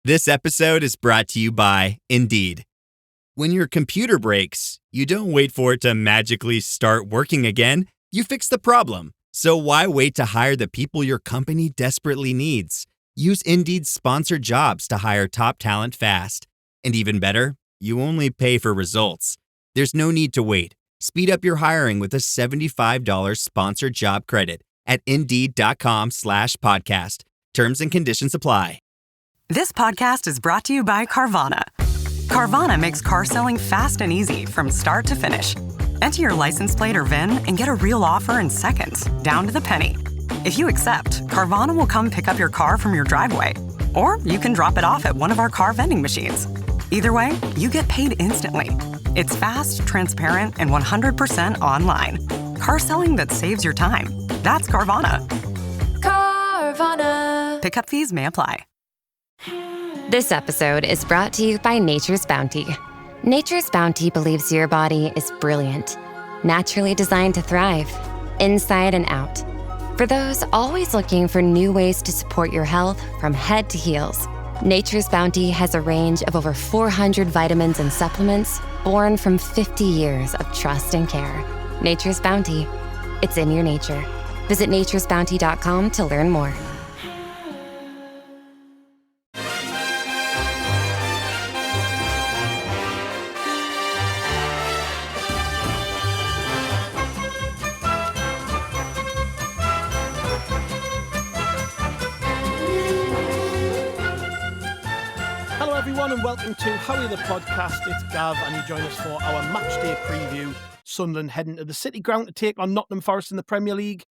This episode is brought to you by Indeed. When your computer breaks, you don't wait for it to magically start working again. You fix the problem. So why wait to hire the people your company desperately needs? Use Indeed's sponsored jobs to hire top talent fast. And even better, you only pay for results. There's no need to wait. Speed up your hiring with a $75 sponsored job credit at Indeed.com/podcast. Terms and conditions apply. This podcast is brought to you by Carvana. Carvana makes car selling fast and easy from start to finish. Enter your license plate or VIN and get a real offer in seconds, down to the penny. If you accept, Carvana will come pick up your car from your driveway. Or you can drop it off at one of our car vending machines. Either way, you get paid instantly. It's fast, transparent, and 100% online. Car selling that saves your time. That's Carvana. Carvana. Pickup fees may apply. This episode is brought to you by Nature's Bounty. Nature's Bounty believes your body is brilliant, naturally designed to thrive, inside and out. For those always looking for new ways to support your health from head to heels, Nature's Bounty has a range of over 400 vitamins and supplements born from 50 years of trust and care. Nature's Bounty. It's in your nature. Visit naturesbounty.com to learn more. Hello everyone and welcome to Howie the Podcast. It's Gav and you join us for our matchday preview. Sunderland heading to the City Ground to take on Nottingham Forest in the Premier League.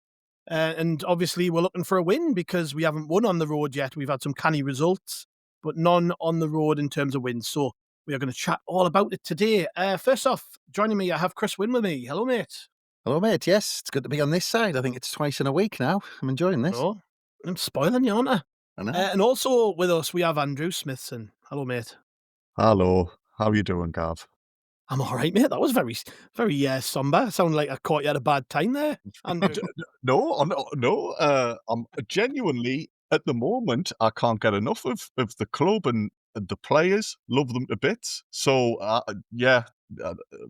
And obviously we're looking for a win because we haven't won on the road yet. We've had some canny results, but none on the road in terms of wins. So we are going to chat all about it today. First off, joining me, I have Chris Wynn with me. Hello, mate. Hello, mate. Yes, it's good to be on this side. I think it's twice in a week now. I'm enjoying this. Oh, I'm spoiling you, aren't I? I know. And also with us, we have Andrew Smithson. Hello, mate. Hello, how are you doing, Gav? I'm all right, mate. That was very somber. Sounded like I caught you at a bad time there. Andrew. No. I'm genuinely at the moment. I can't get enough of the club and the players. Love them to bits. So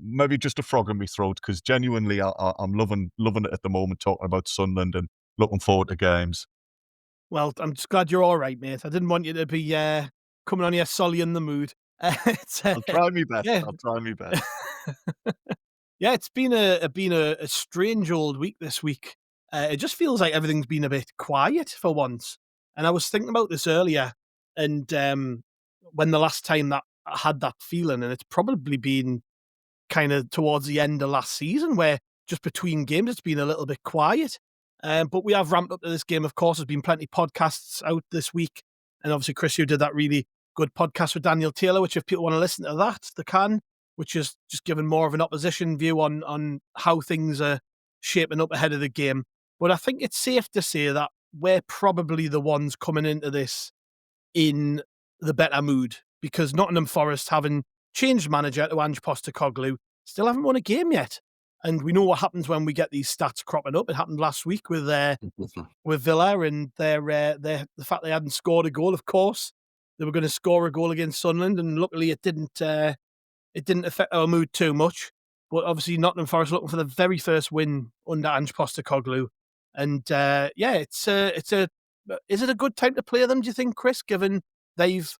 maybe just a frog in my throat because genuinely, I'm loving it at the moment. Talking about Sunderland and looking forward to games. Well, I'm just glad you're all right, mate. I didn't want you to be coming on here sullying the mood. I'll try my best. yeah. I'll try my best. Yeah, it's been a strange old week this week. It just feels like everything's been a bit quiet for once. And I was thinking about this earlier, and when the last time that I had that feeling, and it's probably been kind of towards the end of last season, where just between games it's been a little bit quiet. But we have ramped up to this game. Of course, there's been plenty of podcasts out this week, and obviously, Chris, you did that really good podcast with Daniel Taylor, which if people want to listen to that, they can, which is just giving more of an opposition view on how things are shaping up ahead of the game. But I think it's safe to say that we're probably the ones coming into this in the better mood because Nottingham Forest, having changed manager to Ange Postecoglou, still haven't won a game yet. And we know what happens when we get these stats cropping up. It happened last week with Villa and the fact they hadn't scored a goal, of course. They were going to score a goal against Sunderland, and luckily it didn't affect our mood too much. But obviously Nottingham Forest looking for the very first win under Ange Postecoglou. And is it a good time to play them, do you think, Chris, given they've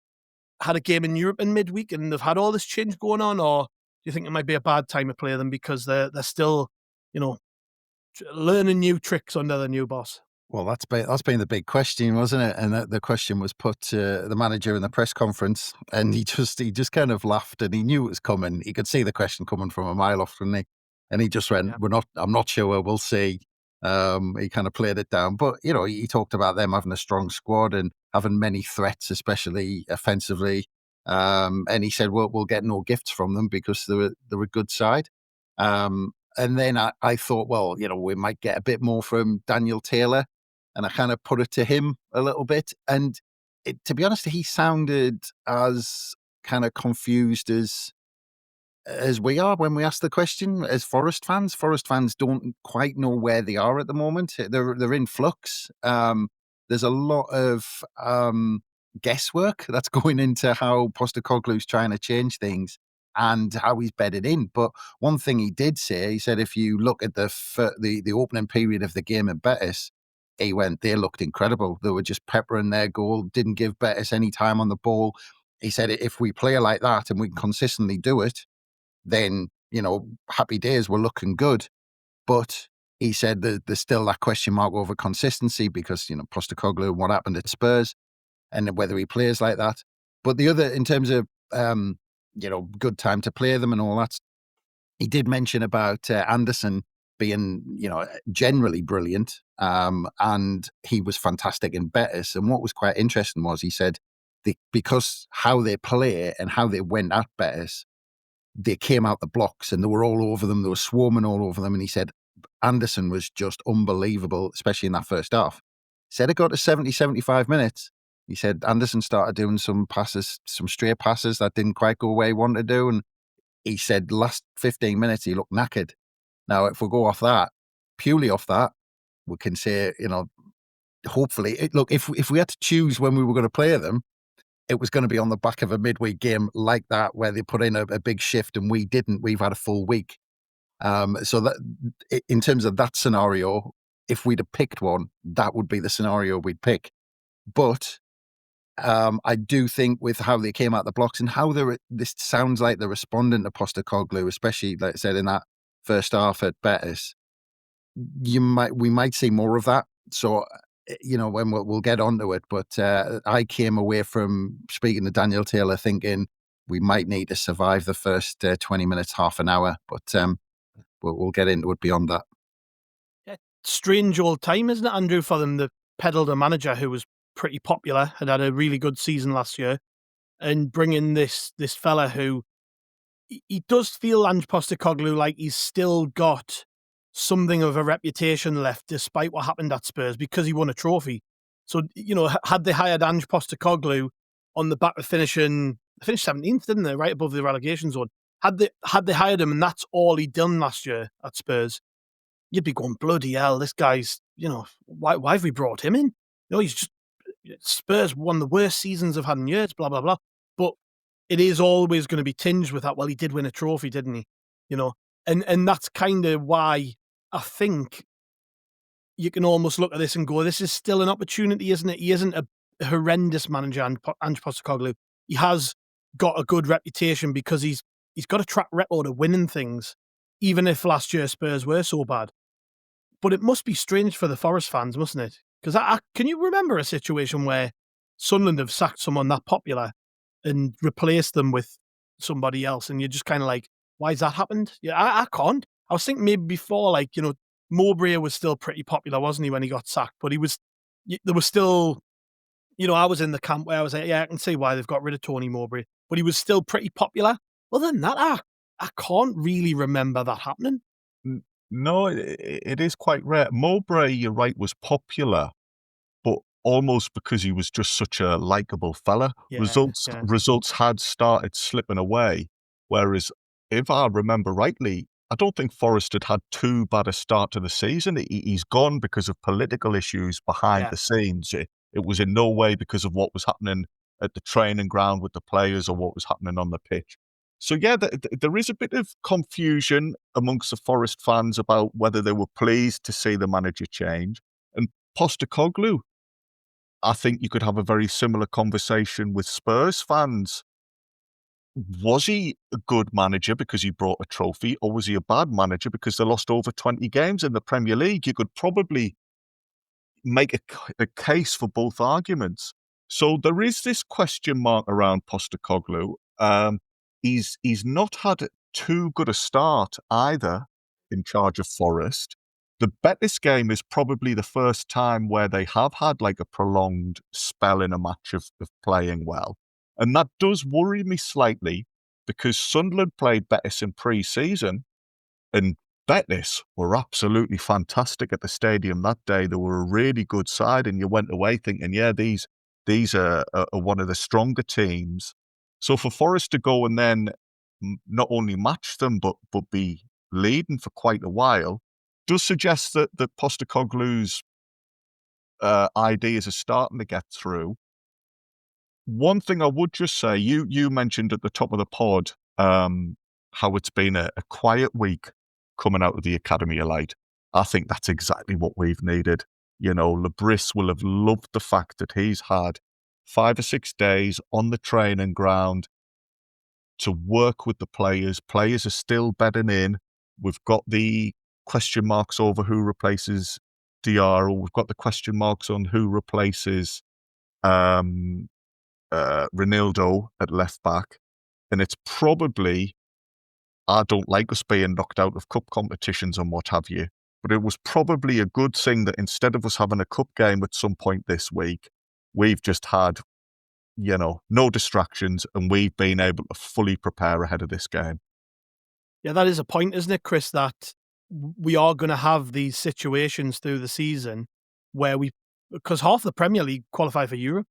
had a game in Europe in midweek and they've had all this change going on, or do you think it might be a bad time to play them because they're still, learning new tricks under the new boss? Well, that's been the big question, wasn't it? And the question was put to the manager in the press conference, and he just kind of laughed, and he knew it was coming. He could see the question coming from a mile off, didn't he? And he just went, I'm not sure. We'll see. He kind of played it down, but he talked about them having a strong squad and having many threats, especially offensively. And he said, we'll get no gifts from them because they're a good side. And then I thought, well, we might get a bit more from Daniel Taylor. And I kind of put it to him a little bit. And to be honest, he sounded as kind of confused as we are when we ask the question as Forest fans. Forest fans don't quite know where they are at the moment. They're in flux. There's a lot of guesswork that's going into how Postecoglou's trying to change things and how he's bedded in. But one thing he did say, he said, if you look at the opening period of the game at Betis, they looked incredible. They were just peppering their goal, didn't give Betis any time on the ball. He said, if we play like that and we can consistently do it, then, happy days, we're looking good. But he said that there's still that question mark over consistency because, Postecoglou, what happened at Spurs and whether he plays like that. But the other, in terms of, good time to play them and all that, he did mention about Anderson being, generally brilliant. And he was fantastic in Betis. And what was quite interesting was he said, because how they play and how they went at Betis, they came out the blocks and they were all over them. They were swarming all over them. And he said, Anderson was just unbelievable, especially in that first half. He said it got to 70, 75 minutes. He said Anderson started doing some passes, some straight passes that didn't quite go where he wanted to do. And he said last 15 minutes, he looked knackered. Now, if we go off that, purely off that, we can say, hopefully, look, if we had to choose when we were going to play them, it was going to be on the back of a midweek game like that, where they put in a big shift and we didn't. We've had a full week. So that, in terms of that scenario, if we'd have picked one, that would be the scenario we'd pick. But I do think with how they came out the blocks and how this sounds like they're responding to Postecoglou, especially, like I said, in that first half at Betis, we might see more of that. So, when we'll get onto it. But I came away from speaking to Daniel Taylor thinking we might need to survive the first 20 minutes, half an hour. But we'll get into it beyond that. Yeah, strange old time, isn't it, Andrew, for them? They peddled a manager who was pretty popular, had a really good season last year, and bring in this fella who he does feel, Ange Postecoglou, like he's still got something of a reputation left despite what happened at Spurs because he won a trophy. So, had they hired Ange Postecoglou on the back of finished 17th, didn't they, right above the relegation zone? Had they hired him and that's all he'd done last year at Spurs, you'd be going, bloody hell, this guy's, why have we brought him in? He's just, Spurs, one of the worst seasons I've had in years, blah, blah, blah. But it is always going to be tinged with that, well, he did win a trophy, didn't he? And that's kind of why I think you can almost look at this and go, this is still an opportunity, isn't it? He isn't a horrendous manager, Ange Postecoglou. He has got a good reputation because he's got a track record of winning things, even if last year Spurs were so bad. But it must be strange for the Forest fans, mustn't it? Because can you remember a situation where Sunderland have sacked someone that popular and replaced them with somebody else, and you're just kind of like, why has that happened? Yeah, I can't. I was thinking maybe before, like, Mowbray was still pretty popular, wasn't he, when he got sacked? But there was still, I was in the camp where I was like, yeah, I can see why they've got rid of Tony Mowbray, but he was still pretty popular. Other than that, I can't really remember that happening. No, it is quite rare. Mowbray, you're right, was popular, but almost because he was just such a likable fella. Yeah, Results had started slipping away, whereas if I remember rightly, I don't think Forest had too bad a start to the season. He's gone because of political issues behind the scenes. It was in no way because of what was happening at the training ground with the players or what was happening on the pitch. So, yeah, there is a bit of confusion amongst the Forest fans about whether they were pleased to see the manager change. And Postecoglou, I think you could have a very similar conversation with Spurs fans. Was he a good manager because he brought a trophy, or was he a bad manager because they lost over 20 games in the Premier League? You could probably make a case for both arguments. So there is this question mark around Postecoglou. He's not had too good a start either in charge of Forest. The Betis game is probably the first time where they have had like a prolonged spell in a match of playing well. And that does worry me slightly because Sunderland played Betis in pre-season and Betis were absolutely fantastic at the stadium that day. They were a really good side and you went away thinking, yeah, these are one of the stronger teams. So for Forest to go and then not only match them, but be leading for quite a while, does suggest that Postecoglou's ideas are starting to get through. One thing I would just say, you mentioned at the top of the pod how it's been a quiet week coming out of the Academy of Light. I think that's exactly what we've needed. Le Bris will have loved the fact that he's had 5 or 6 days on the training ground to work with the players. Players are still bedding in. We've got the question marks over who replaces Diarra. We've got the question marks on who replaces Reinildo at left back. And it's probably, I don't like us being knocked out of cup competitions and what have you, but it was probably a good thing that instead of us having a cup game at some point this week, we've just had, no distractions, and we've been able to fully prepare ahead of this game. Yeah, that is a point, isn't it, Chris, that we are going to have these situations through the season where because half the Premier League qualified for Europe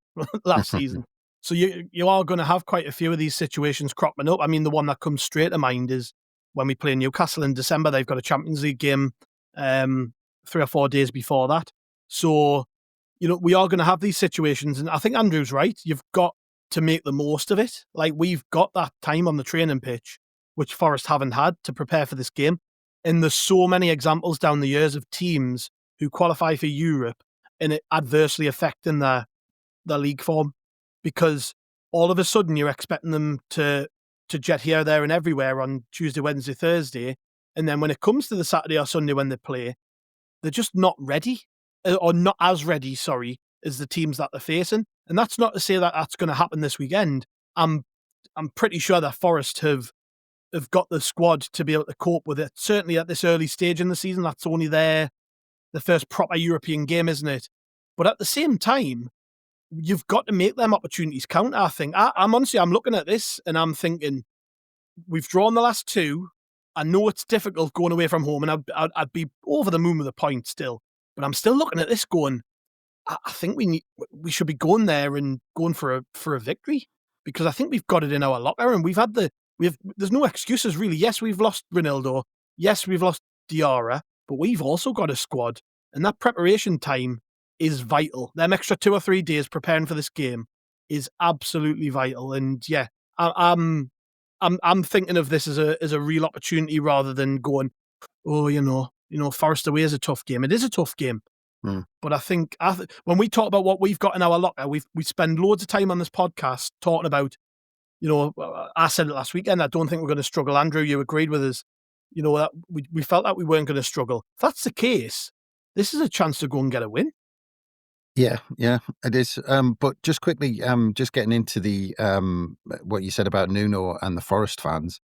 last season. So you are going to have quite a few of these situations cropping up. I mean, the one that comes straight to mind is when we play Newcastle in December. They've got a Champions League game 3 or 4 days before that. So, we are going to have these situations. And I think Andrew's right. You've got to make the most of it. Like, we've got that time on the training pitch, which Forest haven't had, to prepare for this game. And there's so many examples down the years of teams who qualify for Europe and it adversely affecting their league form, because all of a sudden you're expecting them to jet here, there and everywhere on Tuesday, Wednesday, Thursday. And then when it comes to the Saturday or Sunday when they play, they're just not ready, or not as ready, as the teams that they're facing. And that's not to say that that's going to happen this weekend. I'm pretty sure that Forest have got the squad to be able to cope with it. Certainly at this early stage in the season, that's only the first proper European game, isn't it? But at the same time, you've got to make them opportunities count, I think. I'm looking at this and I'm thinking, we've drawn the last 2. I know it's difficult going away from home, and I'd be over the moon with a point still. But I'm still looking at this going, I think we should be going there and going for a victory, because I think we've got it in our locker, and there's no excuses really. Yes, we've lost Reinildo. Yes, we've lost Diarra, but we've also got a squad, and that preparation time is vital. Them extra 2 or 3 days preparing for this game is absolutely vital. And yeah, I'm thinking of this as a real opportunity rather than going, Forest away is a tough game. It is a tough game. But I think when we talk about what we've got in our locker, we spend loads of time on this podcast talking about, I said it last weekend, I don't think we're going to struggle. Andrew, you agreed with us, that we felt that we weren't going to struggle. If that's the case, this is a chance to go and get a win. Yeah, it is. But just quickly, just getting into the what you said about Nuno and the Forest fans.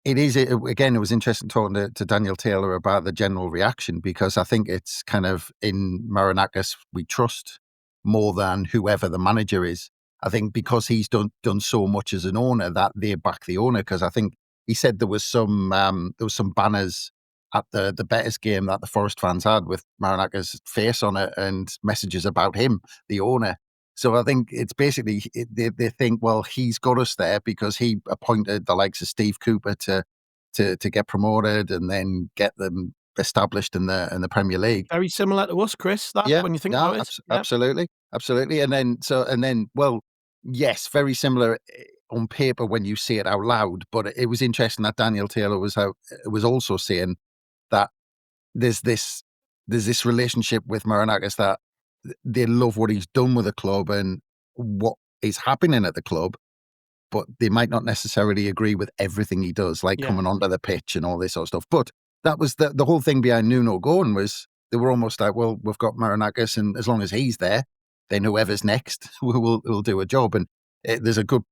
It was interesting talking to Daniel Taylor about the general reaction, because I think it's kind of in Marinakis we trust more than whoever the manager is. I think because he's done so much as an owner that they back the owner, because I think he said there was some banners at the Betters game that the Forest fans had with Marinakis' face on it and messages about him, the owner. So I think it's basically, they think, well, he's got us there because he appointed the likes of Steve Cooper to get promoted and then get them established in the Premier League. Very similar to us, Chris, when you think about it. Absolutely. And then, well, yes, very similar on paper when you say it out loud, but it was interesting that Daniel Taylor was also saying that there's this relationship with Marinakis that they love what he's done with the club and what is happening at the club, but they might not necessarily agree with everything he does, like coming onto the pitch and all this sort of stuff. But that was the whole thing behind Nuno going, was they were almost like, well, we've got Marinakis, and as long as he's there, then whoever's next will do a job. And there's a good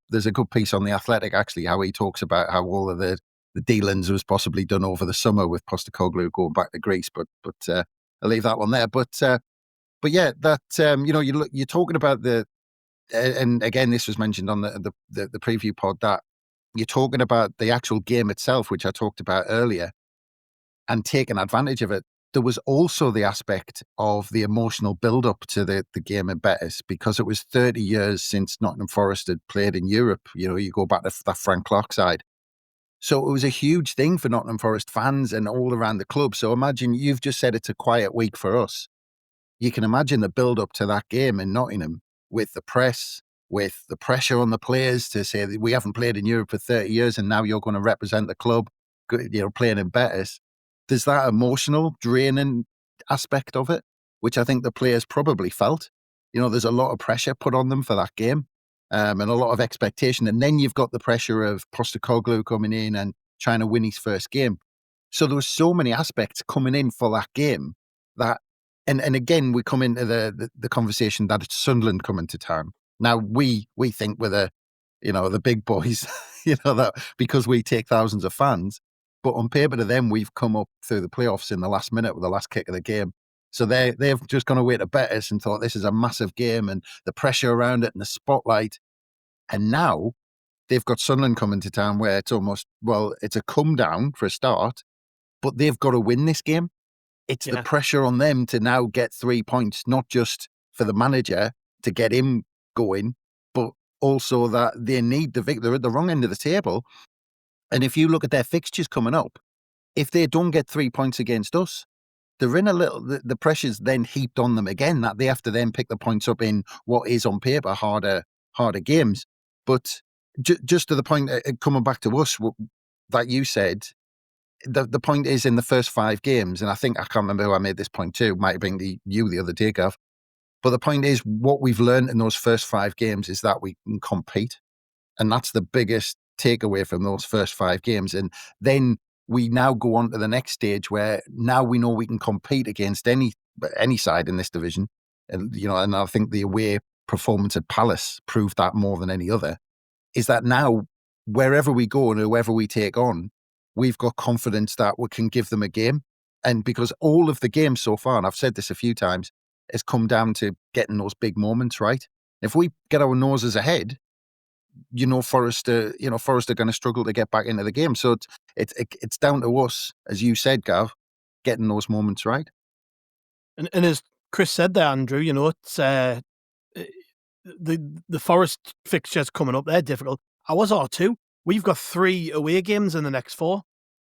piece on The Athletic, actually, how he talks about how all of the dealings was possibly done over the summer with Postecoglou going back to Greece. But I'll leave that one there. But yeah, that you're talking about and again, this was mentioned on the preview pod, that you're talking about the actual game itself, which I talked about earlier, and taking advantage of it. There was also the aspect of the emotional build-up to the game in Betters, because it was 30 years since Nottingham Forest had played in Europe. You go back to that Frank Clark side. So it was a huge thing for Nottingham Forest fans and all around the club. So imagine, you've just said it's a quiet week for us. You can imagine the build-up to that game in Nottingham with the press, with the pressure on the players to say that we haven't played in Europe for 30 years and now you're going to represent the club, playing in Betis. There's that emotional, draining aspect of it, which I think the players probably felt. There's a lot of pressure put on them for that game, and a lot of expectation. And then you've got the pressure of Postecoglou coming in and trying to win his first game. So there were so many aspects coming in for that game that, and again, we come into the conversation that it's Sunderland coming to town. Now, we think we're the big boys, that because we take thousands of fans. But on paper to them, we've come up through the playoffs in the last minute with the last kick of the game. So they've just gone away to Betis and thought this is a massive game and the pressure around it and the spotlight. And now they've got Sunderland coming to town where it's almost, it's a come down for a start, but they've got to win this game. It's the pressure on them to now get 3 points, not just for the manager to get him going, but also that they need the victory. They're at the wrong end of the table. And if you look at their fixtures coming up, if they don't get 3 points against us, they're in the pressure's then heaped on them again, that they have to then pick the points up in what is on paper harder games. But just to the point, coming back to us, that you said, the point is in the first 5 games, and I can't remember who I made this point to, might have been you the other day, Gav. But the point is, what we've learned in those first 5 games is that we can compete. And that's the biggest takeaway from those first 5 games. And then we now go on to the next stage where now we know we can compete against any side in this division. And, and I think the away performance at Palace proved that more than any other, is that now wherever we go and whoever we take on, we've got confidence that we can give them a game. And because all of the games so far, and I've said this a few times, has come down to getting those big moments right. If we get our noses ahead, Forest are going to struggle to get back into the game. So it's down to us, as you said, Gav, getting those moments right. And as Chris said there, Andrew, it's the Forest fixtures coming up. They're difficult. Ours are too. We've got 3 away games in the next 4.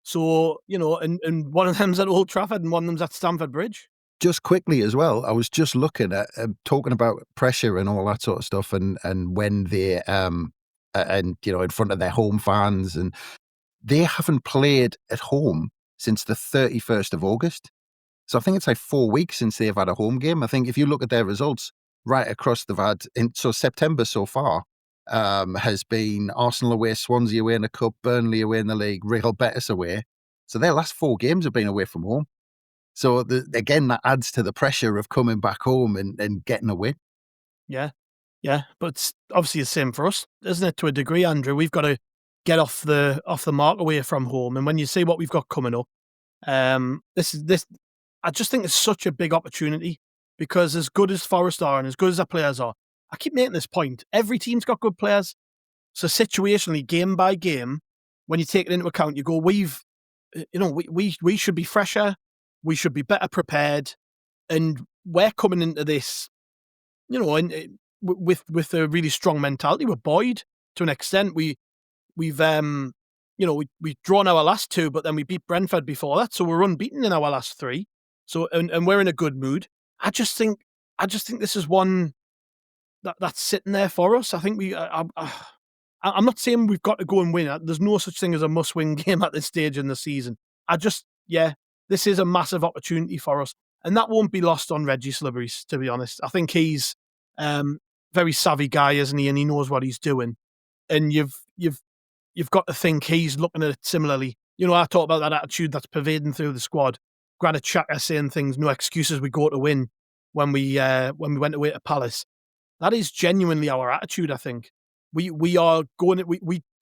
So, and one of them's at Old Trafford and one of them's at Stamford Bridge. Just quickly as well, I was just looking at talking about pressure and all that sort of stuff, and when they in front of their home fans, and they haven't played at home since the 31st of August. So I think it's like 4 weeks since they've had a home game. I think if you look at their results right across, they've had September so far has been Arsenal away, Swansea away in the cup, Burnley away in the league, Real Betis away. So their last 4 games have been away from home. So again, that adds to the pressure of coming back home and getting a win. Yeah. But it's obviously the same for us, isn't it? To a degree, Andrew, we've got to get off the mark away from home. And when you see what we've got coming up, this I just think it's such a big opportunity, because as good as Forest are and as good as our players are, I keep making this point. Every team's got good players. So situationally, game by game, when you take it into account, you go, we should be fresher. We should be better prepared, and we're coming into this, with a really strong mentality. We're buoyed to an extent. We've drawn our last 2, but then we beat Brentford before that, so we're unbeaten in our last 3. So and we're in a good mood. I just think this is one that's sitting there for us. I think I'm not saying we've got to go and win. There's no such thing as a must-win game at this stage in the season. This is a massive opportunity for us, and that won't be lost on Régis Le Bris, to be honest. I think he's very savvy guy, isn't he? And he knows what he's doing. And you've got to think he's looking at it similarly. I talk about that attitude that's pervading through the squad. Granit Xhaka saying things, no excuses, we go to win, when we went away to Palace. That is genuinely our attitude, I think. We are going.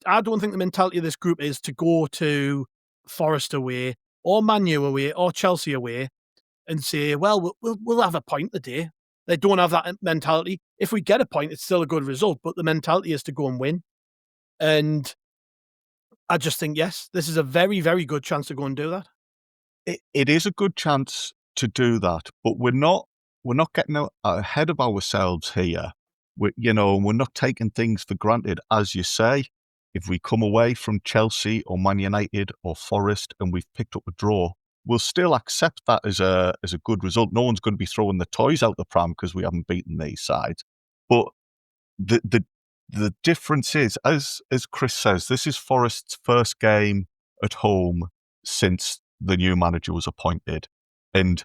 I don't think the mentality of this group is to go to Forest away, or Man U away, or Chelsea away, and say, well, we'll have a point today. They don't have that mentality. If we get a point, it's still a good result, but the mentality is to go and win. And I just think, yes, this is a very, very good chance to go and do that. It is a good chance to do that, but we're not getting ahead of ourselves here. We're not taking things for granted, as you say. If we come away from Chelsea or Man United or Forest and we've picked up a draw, we'll still accept that as a good result. No one's going to be throwing the toys out the pram because we haven't beaten these sides. But the difference is, as Chris says, this is Forest's first game at home since the new manager was appointed, and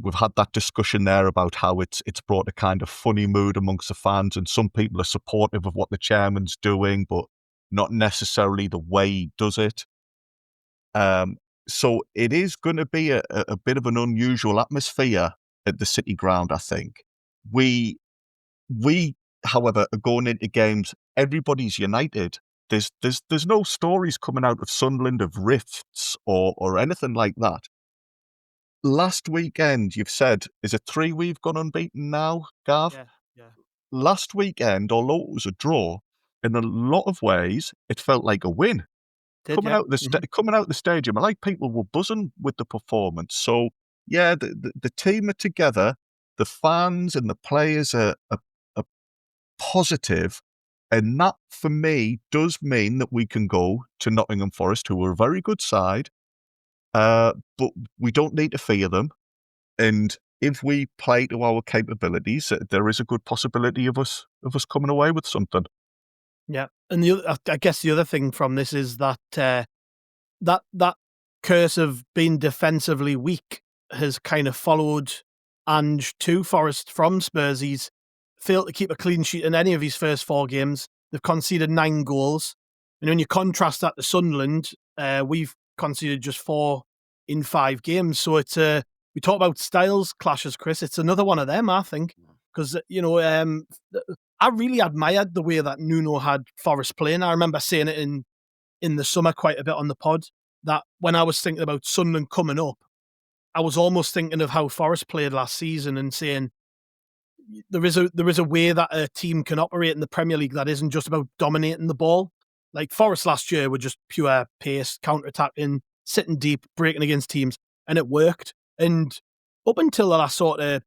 we've had that discussion there about how it's brought a kind of funny mood amongst the fans, and some people are supportive of what the chairman's doing, but not necessarily the way he does it. So it is going to be a bit of an unusual atmosphere at the City Ground, I think. We, however, are going into games, everybody's united. There's no stories coming out of Sunderland of rifts or anything like that. Last weekend, you've said, is it 3 we've gone unbeaten now, Gav? Yeah. Last weekend, although it was a draw, in a lot of ways, it felt like a win. Coming out the stadium, I like people were buzzing with the performance. So yeah, the team are together, the fans and the players are positive, and that for me does mean that we can go to Nottingham Forest, who are a very good side, but we don't need to fear them. And if we play to our capabilities, there is a good possibility of us coming away with something. Yeah, and I guess the other thing from this is that that curse of being defensively weak has kind of followed Ange to Forest from Spurs. He's failed to keep a clean sheet in any of his first 4 games. They've conceded 9 goals. And when you contrast that to Sunderland, we've conceded just 4 in 5 games. So it's we talk about styles clashes, Chris. It's another one of them, I think, because I really admired the way that Nuno had Forest playing. I remember saying it in the summer quite a bit on the pod, that when I was thinking about Sunderland coming up, I was almost thinking of how Forest played last season and saying there is a way that a team can operate in the Premier League that isn't just about dominating the ball. Like Forest last year were just pure pace, counter-attacking, sitting deep, breaking against teams, and it worked. And up until the last sort of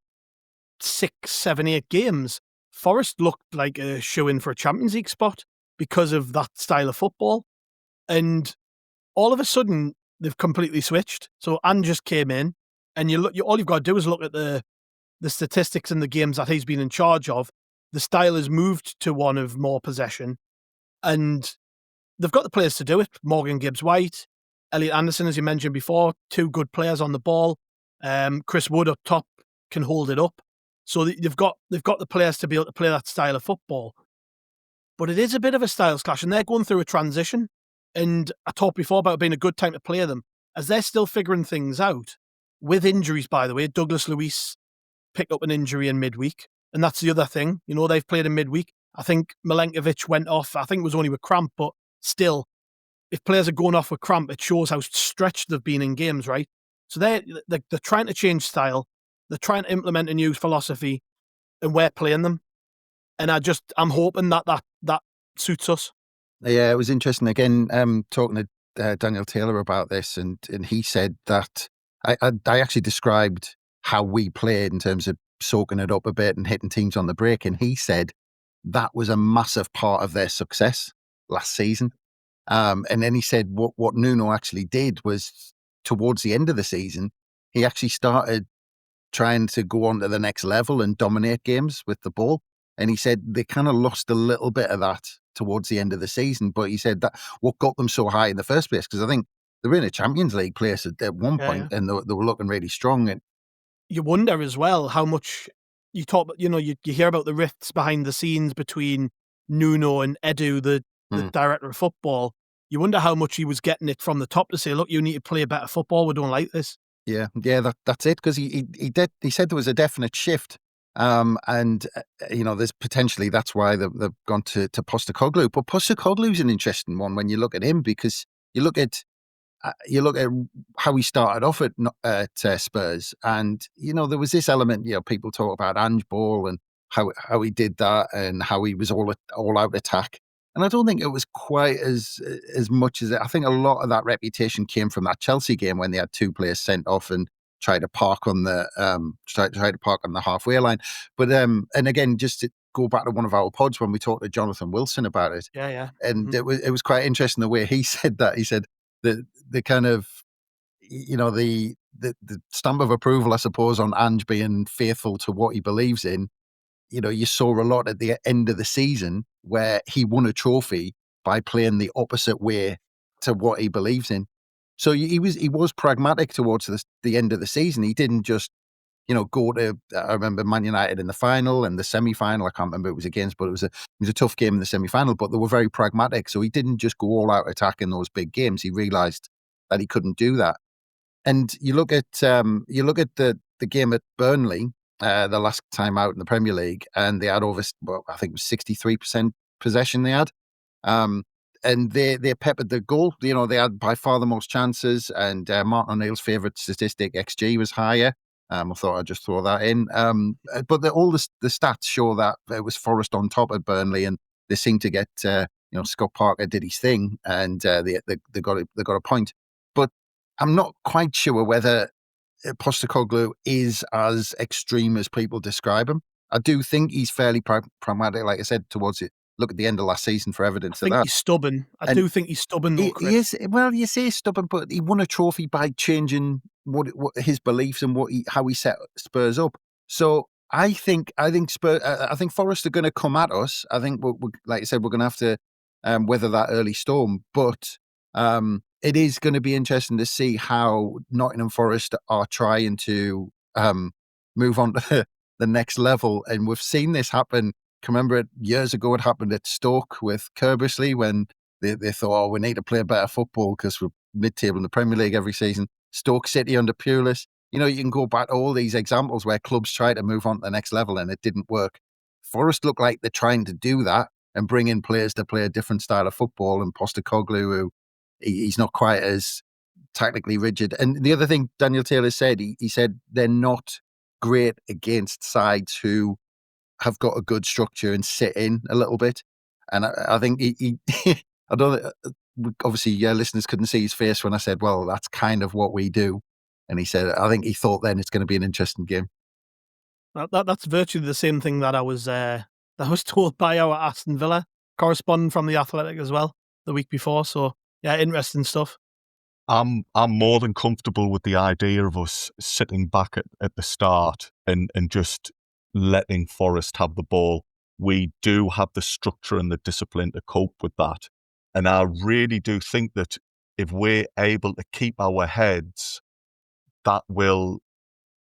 6, 7, 8 games, Forest looked like a shoe-in for a Champions League spot because of that style of football. And all of a sudden, they've completely switched. So Ange just came in, and all you've got to do is look at the statistics in the games that he's been in charge of. The style has moved to one of more possession, and they've got the players to do it. Morgan Gibbs-White, Elliot Anderson, as you mentioned before, 2 good players on the ball. Chris Wood up top can hold it up. So they've got the players to be able to play that style of football. But it is a bit of a styles clash, and they're going through a transition. And I talked before about it being a good time to play them, as they're still figuring things out. With injuries, by the way, Douglas Luiz picked up an injury in midweek, and that's the other thing. They've played in midweek. I think Milenkovic went off. I think it was only with cramp, but still, if players are going off with cramp, it shows how stretched they've been in games, right? So they're trying to change style. They're trying to implement a new philosophy, and we're playing them. And I'm hoping that suits us. Yeah, it was interesting. Again, talking to Daniel Taylor about this, and he said that I actually described how we played in terms of soaking it up a bit and hitting teams on the break, and he said that was a massive part of their success last season. And then he said what Nuno actually did was, towards the end of the season, he actually started trying to go on to the next level and dominate games with the ball. And he said they kind of lost a little bit of that towards the end of the season. But he said that what got them so high in the first place, because I think they were in a Champions League place at one point, and they were looking really strong. And you wonder as well how much you talk, you hear about the rifts behind the scenes between Nuno and Edu, the director of football. You wonder how much he was getting it from the top to say, look, you need to play better football. We don't like this. Yeah, that's it. Because he said there was a definite shift. There's potentially that's why they've gone to Postecoglou. But Postecoglou's an interesting one when you look at him, because you look at how he started off at Spurs, and there was this element. People talk about Ange Ball and how he did that and how he was all out attack. And I don't think it was quite as much as it. I think a lot of that reputation came from that Chelsea game when they had 2 players sent off and tried to park on the halfway line. But and again, just to go back to one of our pods when we talked to Jonathan Wilson about it. Yeah. And it was quite interesting the way he said that. He said that the kind of the stamp of approval, I suppose, on Ange being faithful to what he believes in you saw a lot at the end of the season where he won a trophy by playing the opposite way to what he believes in. So he was pragmatic towards the end of the season. He didn't just, go to. I remember Man United in the final and the semi-final. I can't remember who it was against, but it was a tough game in the semi-final. But they were very pragmatic, so he didn't just go all out attacking those big games. He realised that he couldn't do that. And you look at the game at Burnley, the last time out in the Premier League, and they had over, I think it was 63% possession they had. And they peppered the goal. They had by far the most chances, and Martin O'Neill's favourite statistic, XG, was higher. I thought I'd just throw that in. But all the stats show that it was Forest on top at Burnley, and they seemed to get, Scott Parker did his thing, and they got a point. But I'm not quite sure whether Postecoglou is as extreme as people describe him. I do think he's fairly pragmatic, like I said, towards it. Look at the end of last season for evidence of that. He's stubborn. I do think he's stubborn, though, Chris. He is, well, you say stubborn, but he won a trophy by changing what his beliefs and how he set Spurs up. So I think Spurs. I think Forest are going to come at us. I think, like I said, we're going to have to weather that early storm. But it is going to be interesting to see how Nottingham Forest are trying to move on to the next level. And we've seen this happen. Can remember it years ago. It happened at Stoke with Kerbersley when they thought, we need to play better football because we're mid-table in the Premier League every season. Stoke City under Pulis. You can go back to all these examples where clubs try to move on to the next level and it didn't work. Forest look like they're trying to do that and bring in players to play a different style of football. And Postecoglou, who he's not quite as tactically rigid. And the other thing Daniel Taylor said, he said they're not great against sides who have got a good structure and sit in a little bit. And I think he I don't. Obviously, your listeners couldn't see his face when I said, well, that's kind of what we do. And he said, I think he thought then it's going to be an interesting game. That's virtually the same thing that I was told by our Aston Villa correspondent from The Athletic as well the week before. So, yeah, interesting stuff. I'm more than comfortable with the idea of us sitting back at the start and just letting Forest have the ball. We do have the structure and the discipline to cope with that. And I really do think that if we're able to keep our heads, that will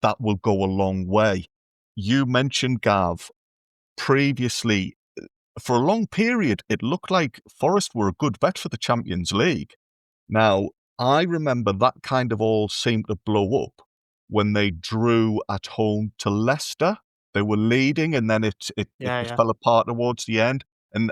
go a long way. You mentioned, Gav, previously, for a long period, it looked like Forest were a good bet for the Champions League. Now, I remember that kind of all seemed to blow up when they drew at home to Leicester. They were leading, and then it fell apart towards the end. And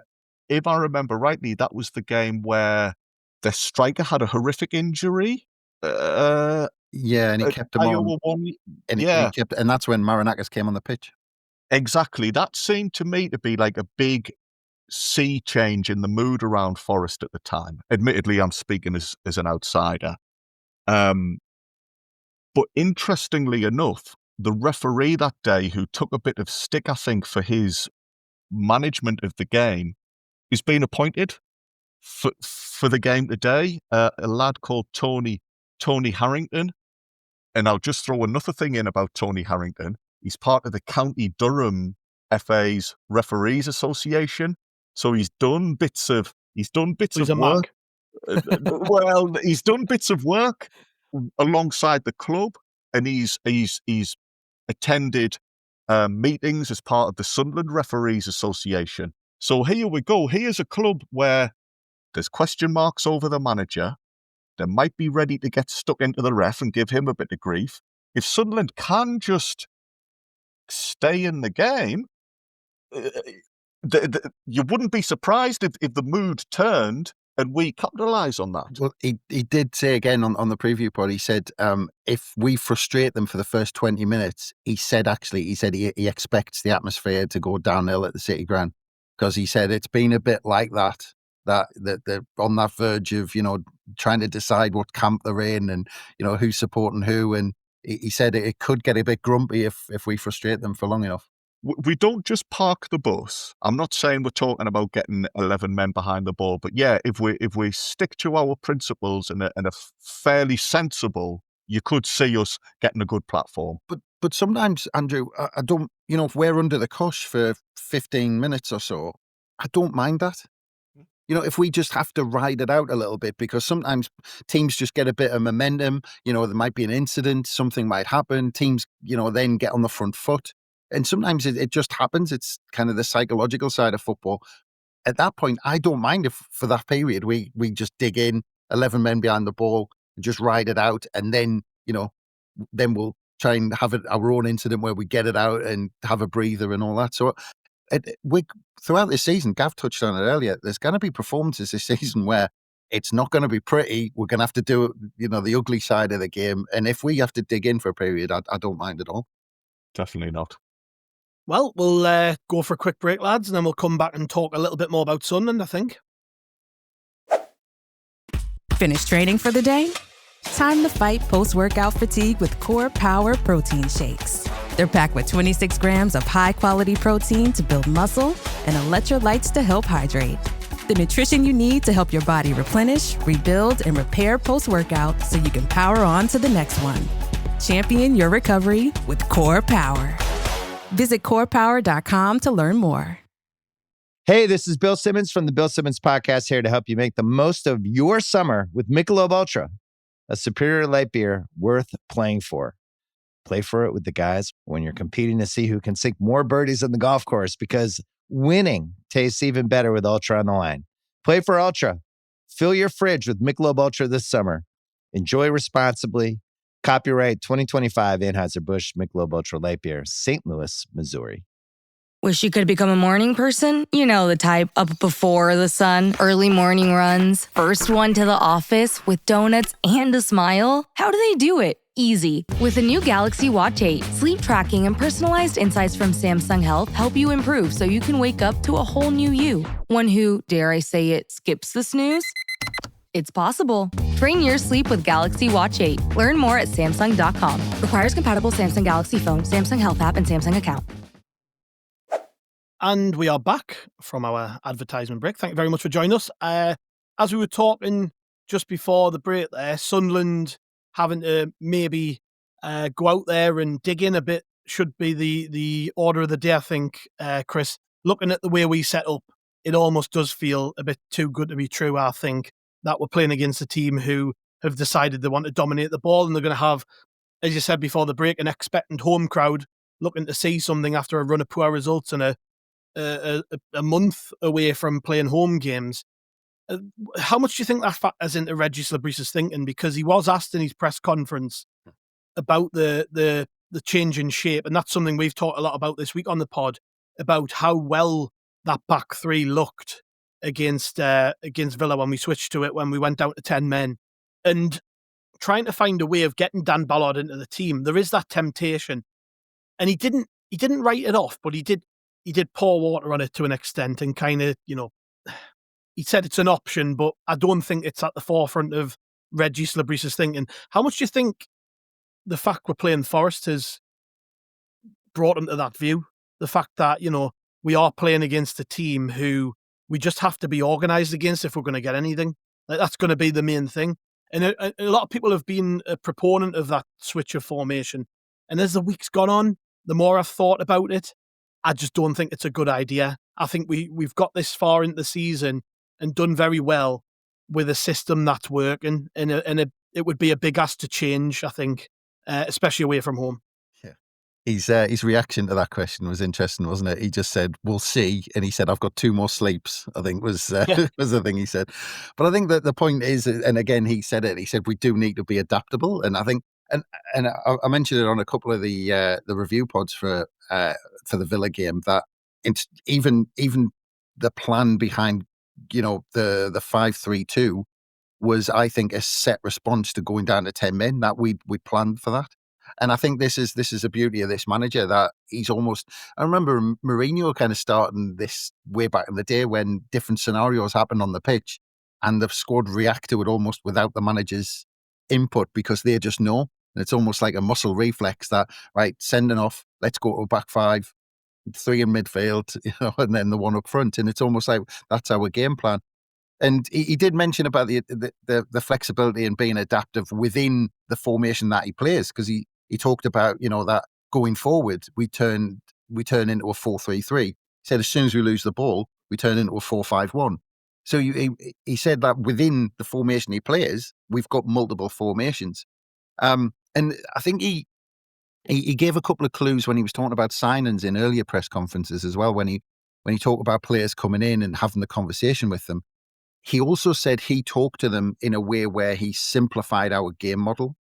if I remember rightly, that was the game where the striker had a horrific injury. And he kept him on. And that's when Marinakis came on the pitch. Exactly. That seemed to me to be like a big sea change in the mood around Forest at the time. Admittedly, I'm speaking as an outsider. But interestingly enough, the referee that day, who took a bit of stick, I think, for his management of the game, is being appointed for the game today. A lad called Tony Harrington. And I'll just throw another thing in about Tony Harrington. He's part of the County Durham FA's Referees Association. So he's done bits of work. Well, he's done bits of work alongside the club, and he's attended meetings as part of the Sunderland Referees Association. So here we go. Here's a club where there's question marks over the manager. They might be ready to get stuck into the ref and give him a bit of grief. If Sunderland can just stay in the game, you wouldn't be surprised if the mood turned and we capitalise on that. Well, he did say again on the preview pod, he said, if we frustrate them for the first 20 minutes, he said he expects the atmosphere to go downhill at the City Ground, because he said it's been a bit like that they're on that verge of, trying to decide what camp they're in and, who's supporting who. And he said it could get a bit grumpy if we frustrate them for long enough. We don't just park the bus. I'm not saying we're talking about getting 11 men behind the ball, but yeah, if we stick to our principles and a fairly sensible you could see us getting a good platform. But sometimes, Andrew, I don't, if we're under the cosh for 15 minutes or so, I don't mind that. If we just have to ride it out a little bit, because sometimes teams just get a bit of momentum, there might be an incident, something might happen, teams, then get on the front foot. And sometimes it just happens. It's kind of the psychological side of football. At that point, I don't mind if for that period we just dig in, 11 men behind the ball, just ride it out. And then, then we'll try and have our own incident where we get it out and have a breather and all that. So throughout this season, Gav touched on it earlier, there's going to be performances this season where it's not going to be pretty. We're going to have to do, the ugly side of the game. And if we have to dig in for a period, I don't mind at all. Definitely not. Well, we'll go for a quick break, lads, and then we'll come back and talk a little bit more about Sunderland, I think. Finished training for the day? Time to fight post-workout fatigue with Core Power Protein Shakes. They're packed with 26 grams of high-quality protein to build muscle and electrolytes to help hydrate. The nutrition you need to help your body replenish, rebuild, and repair post-workout so you can power on to the next one. Champion your recovery with Core Power. Visit corepower.com to learn more. Hey, this is Bill Simmons from the Bill Simmons Podcast, here to help you make the most of your summer with Michelob Ultra, a superior light beer worth playing for. Play for it with the guys when you're competing to see who can sink more birdies on the golf course, because winning tastes even better with Ultra on the line. Play for Ultra. Fill your fridge with Michelob Ultra this summer. Enjoy responsibly. Copyright 2025 Anheuser-Busch Michelob Ultra Light Beer, St. Louis, Missouri. Wish you could become a morning person? You know the type, up before the sun, early morning runs, first one to the office with donuts and a smile. How do they do it? Easy. With the new Galaxy Watch 8, sleep tracking and personalized insights from Samsung Health help you improve so you can wake up to a whole new you. One who, dare I say it, skips the snooze? It's possible. Train your sleep with Galaxy Watch 8. Learn more at Samsung.com. Requires compatible Samsung Galaxy phone, Samsung Health app, and Samsung account. And we are back from our advertisement break. Thank you very much for joining us. As we were talking just before the break there, Sunderland having to maybe go out there and dig in a bit should be the order of the day, I think, Chris. Looking at the way we set up, it almost does feel a bit too good to be true, I think, that we're playing against a team who have decided they want to dominate the ball, and they're going to have, as you said before the break, an expectant home crowd looking to see something after a run of poor results and a month away from playing home games. How much do you think that factors into Régis Le Bris's thinking? Because he was asked in his press conference about the change in shape, and that's something we've talked a lot about this week on the pod, about how well that back three looked against Villa when we switched to it, when we went down to 10 men, and trying to find a way of getting Dan Ballard into the team. There is that temptation, and he didn't write it off, but he did pour water on it to an extent, and kind of, he said it's an option, but I don't think it's at the forefront of Régis Le Bris's thinking. How much do you think the fact we're playing Forest has brought him to that view? The fact that, we are playing against a team who we just have to be organised against if we're going to get anything. That's going to be the main thing. And a lot of people have been a proponent of that switch of formation. And as the week's gone on, the more I've thought about it, I just don't think it's a good idea. I think we've got this far into the season and done very well with a system that's working. And it would be a big ask to change, I think, especially away from home. His reaction to that question was interesting, wasn't it? He just said, "We'll see," and he said, "I've got 2 more sleeps," I think was the thing he said. But I think that the point is, and again he said it. He said we do need to be adaptable, and I think, and I mentioned it on a couple of the review pods for the Villa game, that it's even the plan behind the 5-3-2 was, I think, a set response to going down to 10 men, that we planned for that. And I think this is the beauty of this manager, that he's almost, I remember Mourinho kind of starting this way back in the day when different scenarios happened on the pitch and the squad react to it almost without the manager's input, because they just know. And it's almost like a muscle reflex that, right, sending off, let's go to a back 5, 3 in midfield, and then the one up front. And it's almost like that's our game plan. And he did mention about the flexibility and being adaptive within the formation that he plays, because he talked about, that going forward, we turn into a 4-3-3. He said as soon as we lose the ball, we turn into a 4-5-1. So he said that within the formation he plays, we've got multiple formations. And I think he gave a couple of clues when he was talking about signings in earlier press conferences as well, when he talked about players coming in and having the conversation with them. He also said he talked to them in a way where he simplified our game model.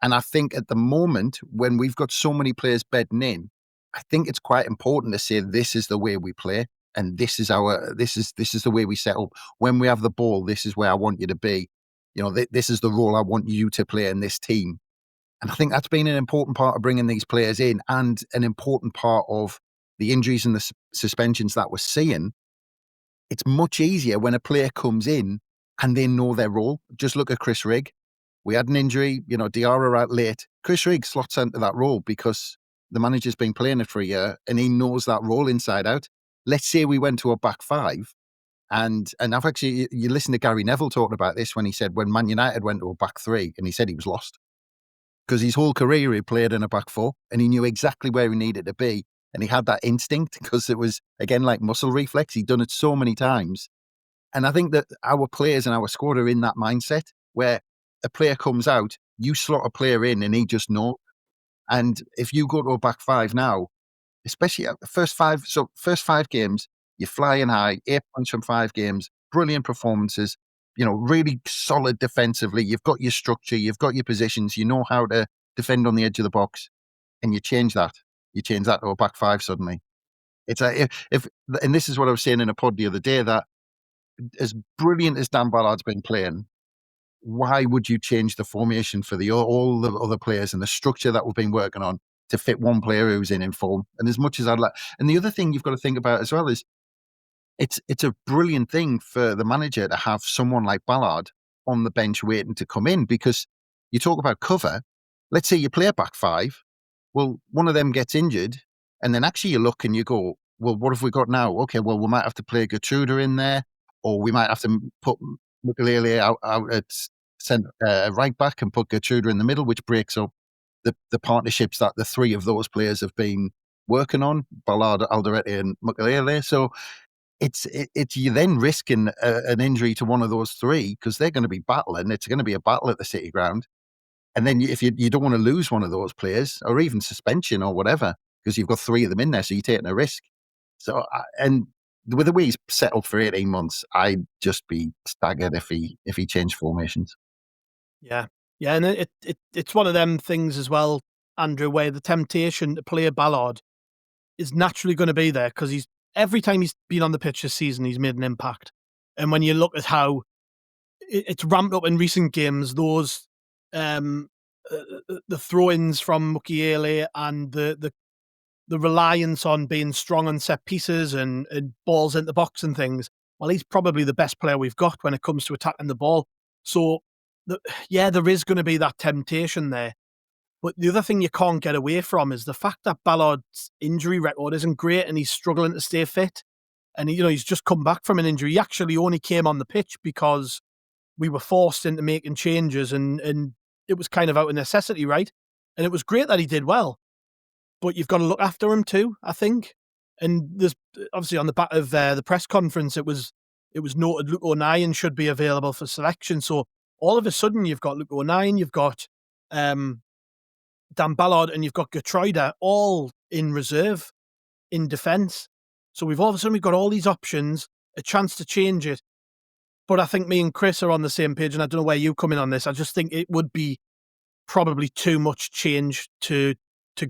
And I think at the moment, when we've got so many players bedding in, I think it's quite important to say this is the way we play, and this is the way we set up. When we have the ball, this is where I want you to be. This is the role I want you to play in this team. And I think that's been an important part of bringing these players in, and an important part of the injuries and the suspensions that we're seeing. It's much easier when a player comes in and they know their role. Just look at Chris Rigg. We had an injury, Diarra out late. Chris Rigg slots into that role because the manager's been playing it for a year and he knows that role inside out. Let's say we went to a back five, and I've actually, you listen to Gary Neville talking about this when he said when Man United went to a back three, and he said he was lost because his whole career he played in a back four and he knew exactly where he needed to be. And he had that instinct because it was, again, like muscle reflex. He'd done it so many times. And I think that our players and our squad are in that mindset where a player comes out, you slot a player in and he just knows. And if you go to a back five now, especially at the first five games, you're flying high, 8 points from 5 games, brilliant performances, really solid defensively. You've got your structure, you've got your positions, you know how to defend on the edge of the box, and you change that. You change that to a back five suddenly. It's and this is what I was saying in a pod the other day, that as brilliant as Dan Ballard's been playing, why would you change the formation for all the other players and the structure that we've been working on to fit one player who's in form? And as much as I'd like, and the other thing you've got to think about as well is it's a brilliant thing for the manager to have someone like Ballard on the bench waiting to come in, because you talk about cover. Let's say you play a back five. Well, one of them gets injured, and then actually you look and you go, well, what have we got now? Okay, well, we might have to play Gertruda in there, or we might have to put Mukulele out at right back and put Gertruda in the middle, which breaks up the partnerships that the three of those players have been working on, Ballard, Alderete and Mukulele. So it's you're then risking an injury to one of those three because they're going to be battling. It's going to be a battle at the City Ground. And then if you don't want to lose one of those players, or even suspension or whatever, because you've got 3 of them in there, so you're taking a risk. So, and with the way he's set up for 18 months, I'd just be staggered if he changed formations. Yeah, and it's one of them things as well, Andrew, where the temptation to play Ballard is naturally going to be there because every time he's been on the pitch this season, he's made an impact. And when you look at how it's ramped up in recent games, those the throw-ins from Mukiele and the reliance on being strong on set pieces and balls into the box and things, well, he's probably the best player we've got when it comes to attacking the ball. So, there is going to be that temptation there. But the other thing you can't get away from is the fact that Ballard's injury record isn't great and he's struggling to stay fit. And, he's just come back from an injury. He actually only came on the pitch because we were forced into making changes and it was kind of out of necessity, right? And it was great that he did well. But you've got to look after him too, I think. And there's obviously on the back of the press conference, it was noted Luke O'Nien should be available for selection. So all of a sudden you've got Luke O'Nien, you've got Dan Ballard, and you've got Gertruda all in reserve in defence. So all of a sudden we've got all these options, a chance to change it. But I think me and Chris are on the same page, and I don't know where you come in on this. I just think it would be probably too much change to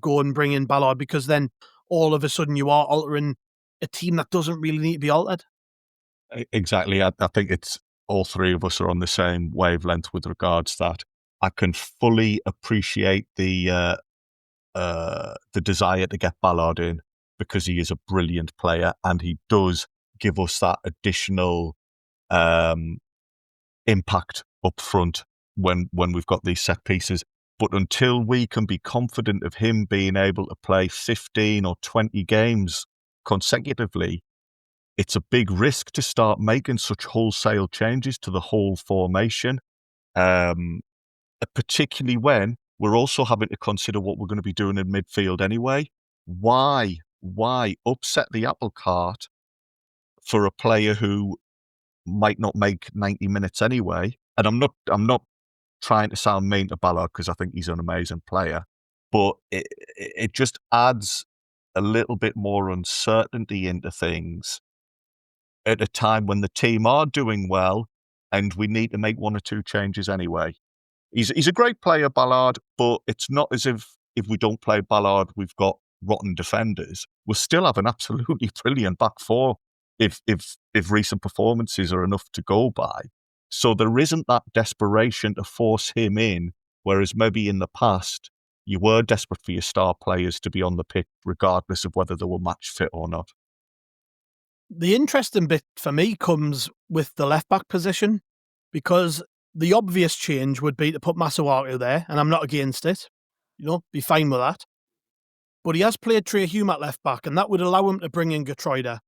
go and bring in Ballard, because then all of a sudden you are altering a team that doesn't really need to be altered. Exactly. I think it's all three of us are on the same wavelength with regards to that. I can fully appreciate the desire to get Ballard in because he is a brilliant player and he does give us that additional impact up front when we've got these set pieces. But until we can be confident of him being able to play 15 or 20 games consecutively, it's a big risk to start making such wholesale changes to the whole formation, particularly when we're also having to consider what we're going to be doing in midfield anyway. Why upset the apple cart for a player who might not make 90 minutes anyway? And I'm not trying to sound mean to Ballard, because I think he's an amazing player, but it just adds a little bit more uncertainty into things at a time when the team are doing well and we need to make one or two changes anyway. He's a great player, Ballard, but it's not as if we don't play Ballard, we've got rotten defenders. We'll still have an absolutely brilliant back four if recent performances are enough to go by. So there isn't that desperation to force him in, whereas maybe in the past you were desperate for your star players to be on the pitch regardless of whether they were match fit or not. The interesting bit for me comes with the left-back position, because the obvious change would be to put Masuaku there, and I'm not against it. Be fine with that. But he has played Trey Hume at left-back, and that would allow him to bring in Geertruida.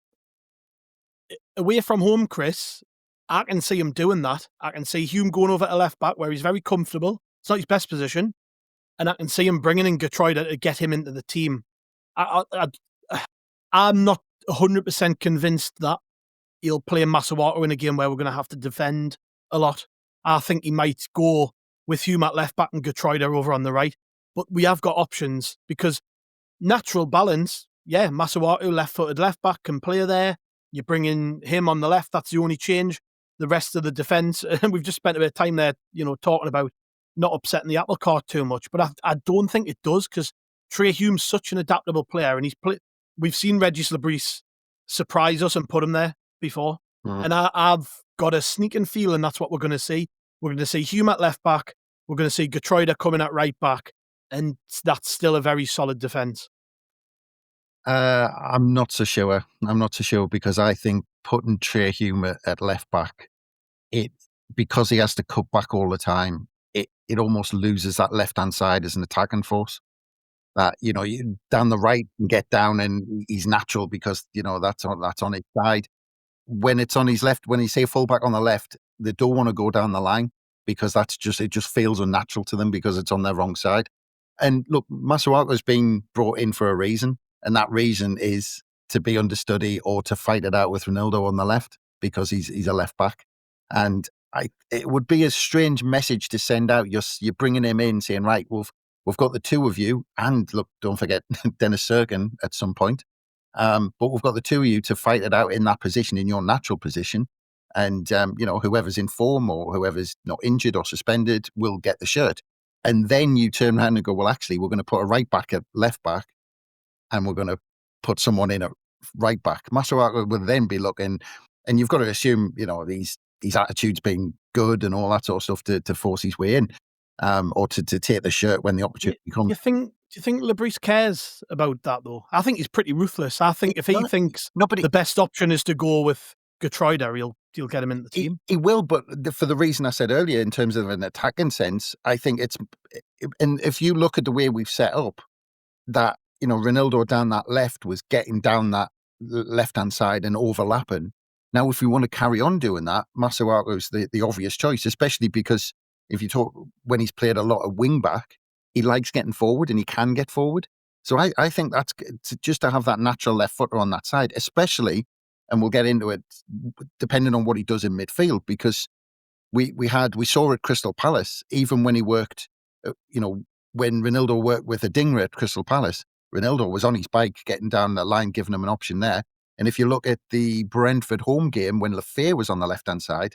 Away from home, Chris, I can see him doing that. I can see Hume going over to left-back where he's very comfortable. It's not his best position. And I can see him bringing in Geertruida to get him into the team. I'm not 100% convinced that he'll play Masuaku in a game where we're going to have to defend a lot. I think he might go with Hume at left back and Geertruida over on the right. But we have got options, because natural balance, Masuaku left-footed left back can play there. You bring in him on the left, that's the only change. The rest of the defence, and we've just spent a bit of time there, talking about not upsetting the apple cart too much. But I don't think it does, because Trey Hume's such an adaptable player, and we've seen Régis Le Bris surprise us and put him there before. And I've got a sneaking feeling that's what we're going to see. We're going to see Hume at left back. We're going to see Geertruida coming at right back. And that's still a very solid defence. I'm not so sure. Because I think putting Trey Hume at left back, because he has to cut back all the time, it almost loses that left-hand side as an attacking force. That, you down the right and get down, and he's natural because, that's on his side. When it's on his left, when you say fullback on the left, they don't want to go down the line, because it just feels unnatural to them because it's on their wrong side. And look, Masuaku's been brought in for a reason, and that reason is to be understudy or to fight it out with Reinildo on the left, because he's a left back. And it would be a strange message to send out. You're bringing him in saying, right, we've got the two of you, and look, don't forget Dennis Serkin at some point. But we've got the two of you to fight it out in that position, in your natural position. And, whoever's in form or whoever's not injured or suspended will get the shirt. And then you turn around and go, well, actually, we're going to put a right back at left back, and we're going to put someone in at right back. Masuaku will then be looking, and you've got to assume, these attitudes being good and all that sort of stuff to force his way in, or to take the shirt when the opportunity comes. Do you think Le Bris cares about that, though? I think he's pretty ruthless. I think if he thinks the best option is to go with Geertruida, he'll get him in the team. He will, but for the reason I said earlier, in terms of an attacking sense, I think and if you look at the way we've set up, that, Reinildo down that left was getting down that left-hand side and overlapping. Now, if we want to carry on doing that, Masuaku's the obvious choice, especially because if you talk, when he's played a lot of wing back, he likes getting forward and he can get forward. So I think that's just to have that natural left footer on that side, especially, and we'll get into it, depending on what he does in midfield, because we saw at Crystal Palace, even when he worked, when Reinildo worked with a Dinger at Crystal Palace, Reinildo was on his bike getting down the line, giving him an option there. And if you look at the Brentford home game, when Lafayette was on the left-hand side,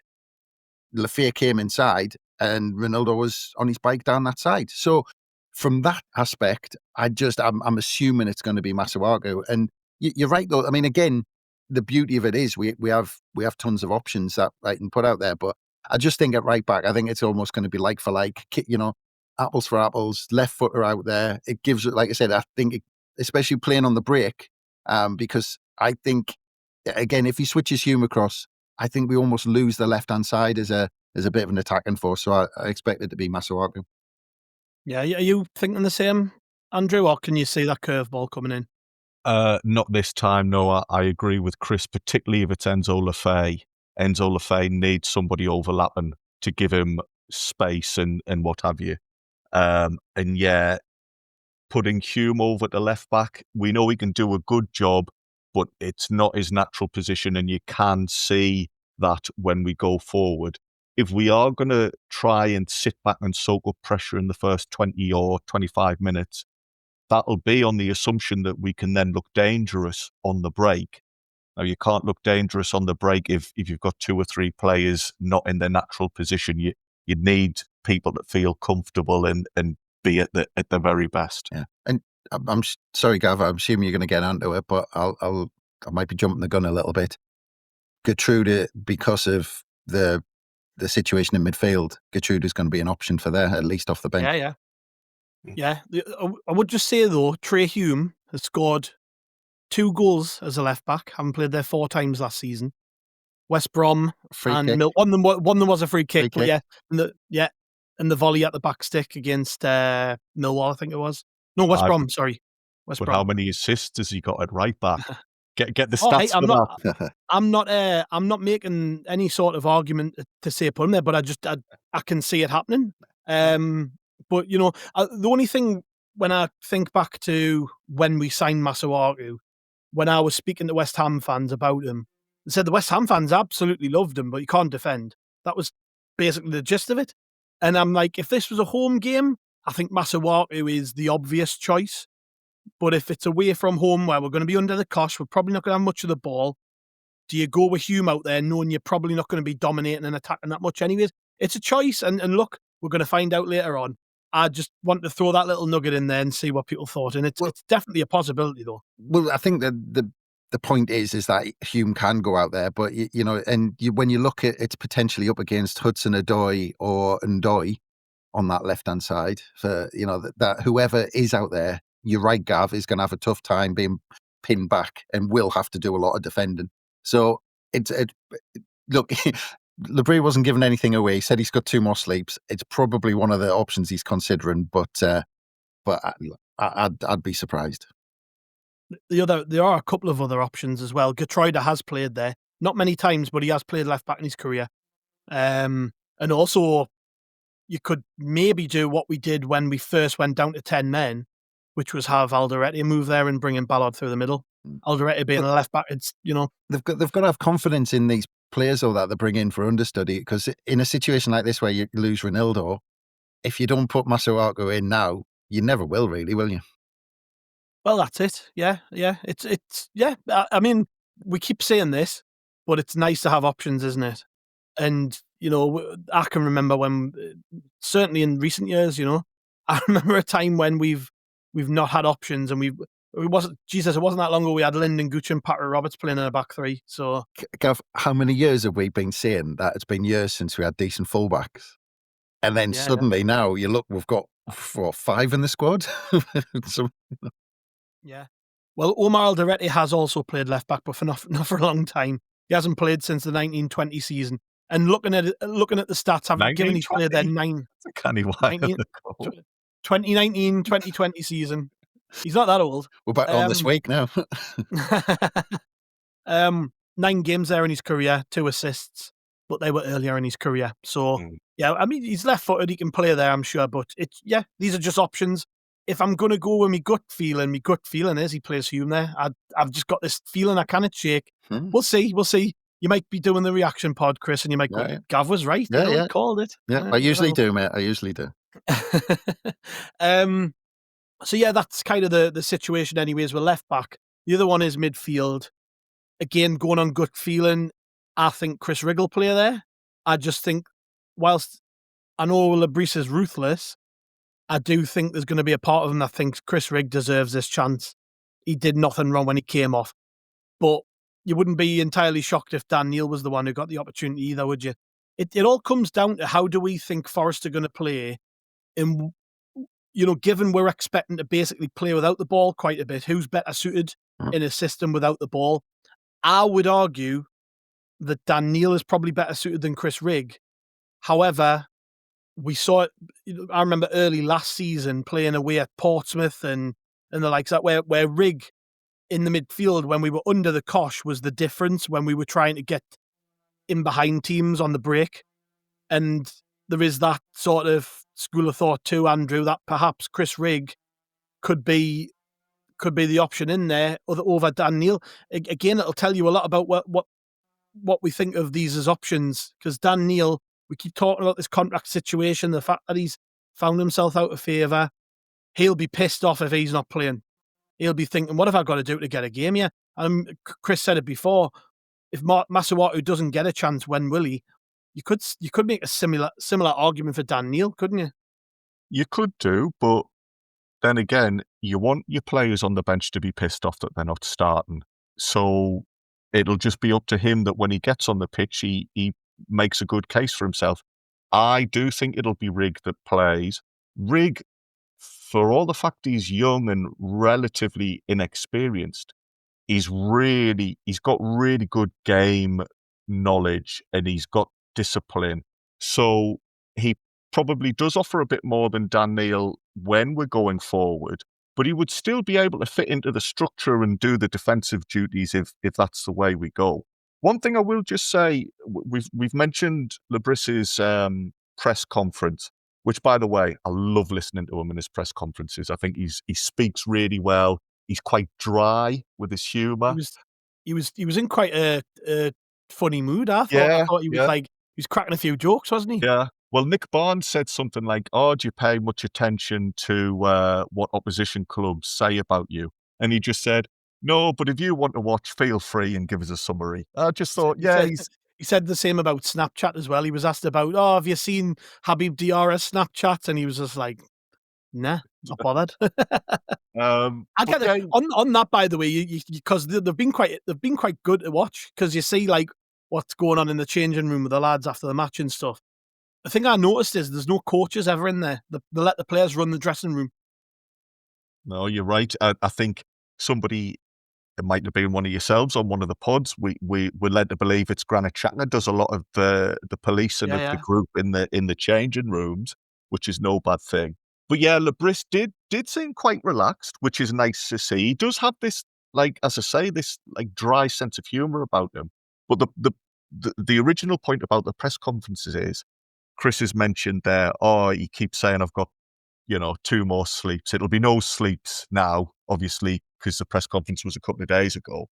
Lafayette came inside and Reinildo was on his bike down that side. So from that aspect, I'm assuming it's going to be Masuaku. And you're right, though. I mean, again, the beauty of it is we have tons of options that I can put out there. But I just think at right back, I think it's almost going to be like for like, apples for apples, left footer out there. It gives it, like I said, I think, especially playing on the break, because I think, again, if he switches Hume across, I think we almost lose the left-hand side as a bit of an attacking force. So I expect it to be Masuaku. Yeah, are you thinking the same, Andrew, or can you see that curveball coming in? Not this time, no. I agree with Chris, particularly if it's Enzo Lefebvre. Enzo Lefebvre needs somebody overlapping to give him space and what have you. And yeah, putting Hume over to left back, we know he can do a good job, but it's not his natural position, and you can see that when we go forward. If we are going to try and sit back and soak up pressure in the first 20 or 25 minutes, that'll be on the assumption that we can then look dangerous on the break. Now, you can't look dangerous on the break if you've got 2 or 3 players not in their natural position. You need people that feel comfortable and be at the very best. Yeah, and I'm sorry, Gav. I'm assuming you're going to get onto it, but I might be jumping the gun a little bit. Gertrude, because of the situation in midfield, Gertrude is going to be an option for there, at least off the bench. Yeah. I would just say though, Trey Hume has scored 2 goals as a left back. Haven't played there 4 times last season. West Brom and one of them was a free kick. But and the volley at the back stick against Millwall, I think it was. No, West Brom. Sorry, West Brom. How many assists has he got at right back? Get the stats for that. I'm not making any sort of argument to say put him there, but I can see it happening. But the only thing when I think back to when we signed Masuaku, when I was speaking to West Ham fans about him, they said the West Ham fans absolutely loved him, but you can't defend. That was basically the gist of it. And I'm like, if this was a home game, I think Masuaku is the obvious choice. But if it's away from home where we're going to be under the cosh, we're probably not going to have much of the ball. Do you go with Hume out there knowing you're probably not going to be dominating and attacking that much anyways? It's a choice. And look, we're going to find out later on. I just want to throw that little nugget in there and see what people thought. And it's definitely a possibility, though. Well, I think that the point is that Hume can go out there, but when you look at it's potentially up against Hudson-Odoi or Ndoi on that left-hand side, for that whoever is out there, you're right, Gav, is going to have a tough time being pinned back and will have to do a lot of defending. So look. Le Bris wasn't giving anything away. He said he's got 2 more sleeps. It's probably one of the options he's considering, but I'd be surprised. There are a couple of other options as well. Gertrude has played there, not many times, but he has played left back in his career. And also, you could maybe do what we did when we first went down to 10 men, which was have Alderete move there and bring in Ballard through the middle. Alderete being a left back, they've got to have confidence in these players though that they bring in for understudy, because in a situation like this where you lose Reinildo, if you don't put Masuaku in now, you never will, really, will you? Well, that's it. Yeah. It's I mean, we keep saying this, but it's nice to have options, isn't it? And I can remember when, certainly in recent years, I remember a time when we've not had options, and it wasn't that long ago we had Lyndon Gooch and Patrick Roberts playing in a back 3. So, Gav, how many years have we been saying that it's been years since we had decent fullbacks? And then suddenly now you look, we've got 5 in the squad. Yeah. Well, Omar Alderete has also played left back, but not for a long time. He hasn't played since the 1920 season. And looking at the stats, I've given he's played there 9. That's a canny while ago. 2019, 2020 season. He's not that old. We're back on this week now. 9 games there in his career, 2 assists, but they were earlier in his career. So, yeah, I mean, he's left-footed. He can play there, I'm sure. But, these are just options. If I'm going to go with my gut feeling is he plays Hume there. I've just got this feeling I cannot shake. We'll see. You might be doing the reaction pod, Chris, and you might go, Gav was right. I called it. Yeah, I usually do, mate. I usually do. So, yeah, that's kind of the situation anyways. We're left back. The other one is midfield. Again, going on gut feeling, I think Chris Rigg will play there. I just think, whilst I know Le Bris is ruthless, I do think there's going to be a part of him that thinks Chris Rigg deserves this chance. He did nothing wrong when he came off. But you wouldn't be entirely shocked if Dan Neil was the one who got the opportunity either, would you? It all comes down to how do we think Forest are going to play in, given we're expecting to basically play without the ball quite a bit, who's better suited in a system without the ball? I would argue that Dan Neil is probably better suited than Chris Rigg. However, we saw it, I remember early last season playing away at Portsmouth and the likes of that, where Rigg in the midfield when we were under the cosh was the difference when we were trying to get in behind teams on the break. And there is that sort of school of thought too, Andrew, that perhaps Chris Rigg could be the option in there over Dan Neil. Again, it'll tell you a lot about what we think of these as options, because Dan Neil, we keep talking about this contract situation, the fact that he's found himself out of favour. He'll be pissed off if he's not playing. He'll be thinking, what have I got to do to get a game here? And Chris said it before, if Masuaku doesn't get a chance, when will he? You could make a similar argument for Dan Neil, couldn't you? You could do, but then again, you want your players on the bench to be pissed off that they're not starting. So it'll just be up to him that when he gets on the pitch, he makes a good case for himself. I do think it'll be Rigg that plays. Rigg, for all the fact he's young and relatively inexperienced, he's got really good game knowledge and he's got discipline. So he probably does offer a bit more than Dan Neil when we're going forward, but he would still be able to fit into the structure and do the defensive duties if that's the way we go. One thing I will just say, we've mentioned Le Bris's press conference, which, by the way, I love listening to him in his press conferences. I think he speaks really well. He's quite dry with his humour. He was in quite a funny mood. I thought he was cracking a few jokes, wasn't he? Yeah. Well, Nick Barnes said something like, "Oh, do you pay much attention to what opposition clubs say about you?" And he just said, "No, but if you want to watch, feel free and give us a summary." I just thought, he said the same about Snapchat as well. He was asked about, "Oh, have you seen Habib Diarra's Snapchat?" And he was just like, "Nah, not bothered." I get it. On that, by the way, because they've been quite good to watch, because you see like what's going on in the changing room with the lads after the match and stuff. The thing I noticed is there's no coaches ever in there. They let the players run the dressing room. No, you're right. I think somebody, it might have been one of yourselves on one of the pods. We're led to believe it's Granit Xhaka does a lot of the police and the group in the changing rooms, which is no bad thing. But yeah, Le Bris did seem quite relaxed, which is nice to see. He does have this, like, as I say, this like dry sense of humour about him. But the original point about the press conferences is, Chris has mentioned there, he keeps saying I've got, 2 more sleeps. It'll be no sleeps now, obviously, because the press conference was a couple of days ago.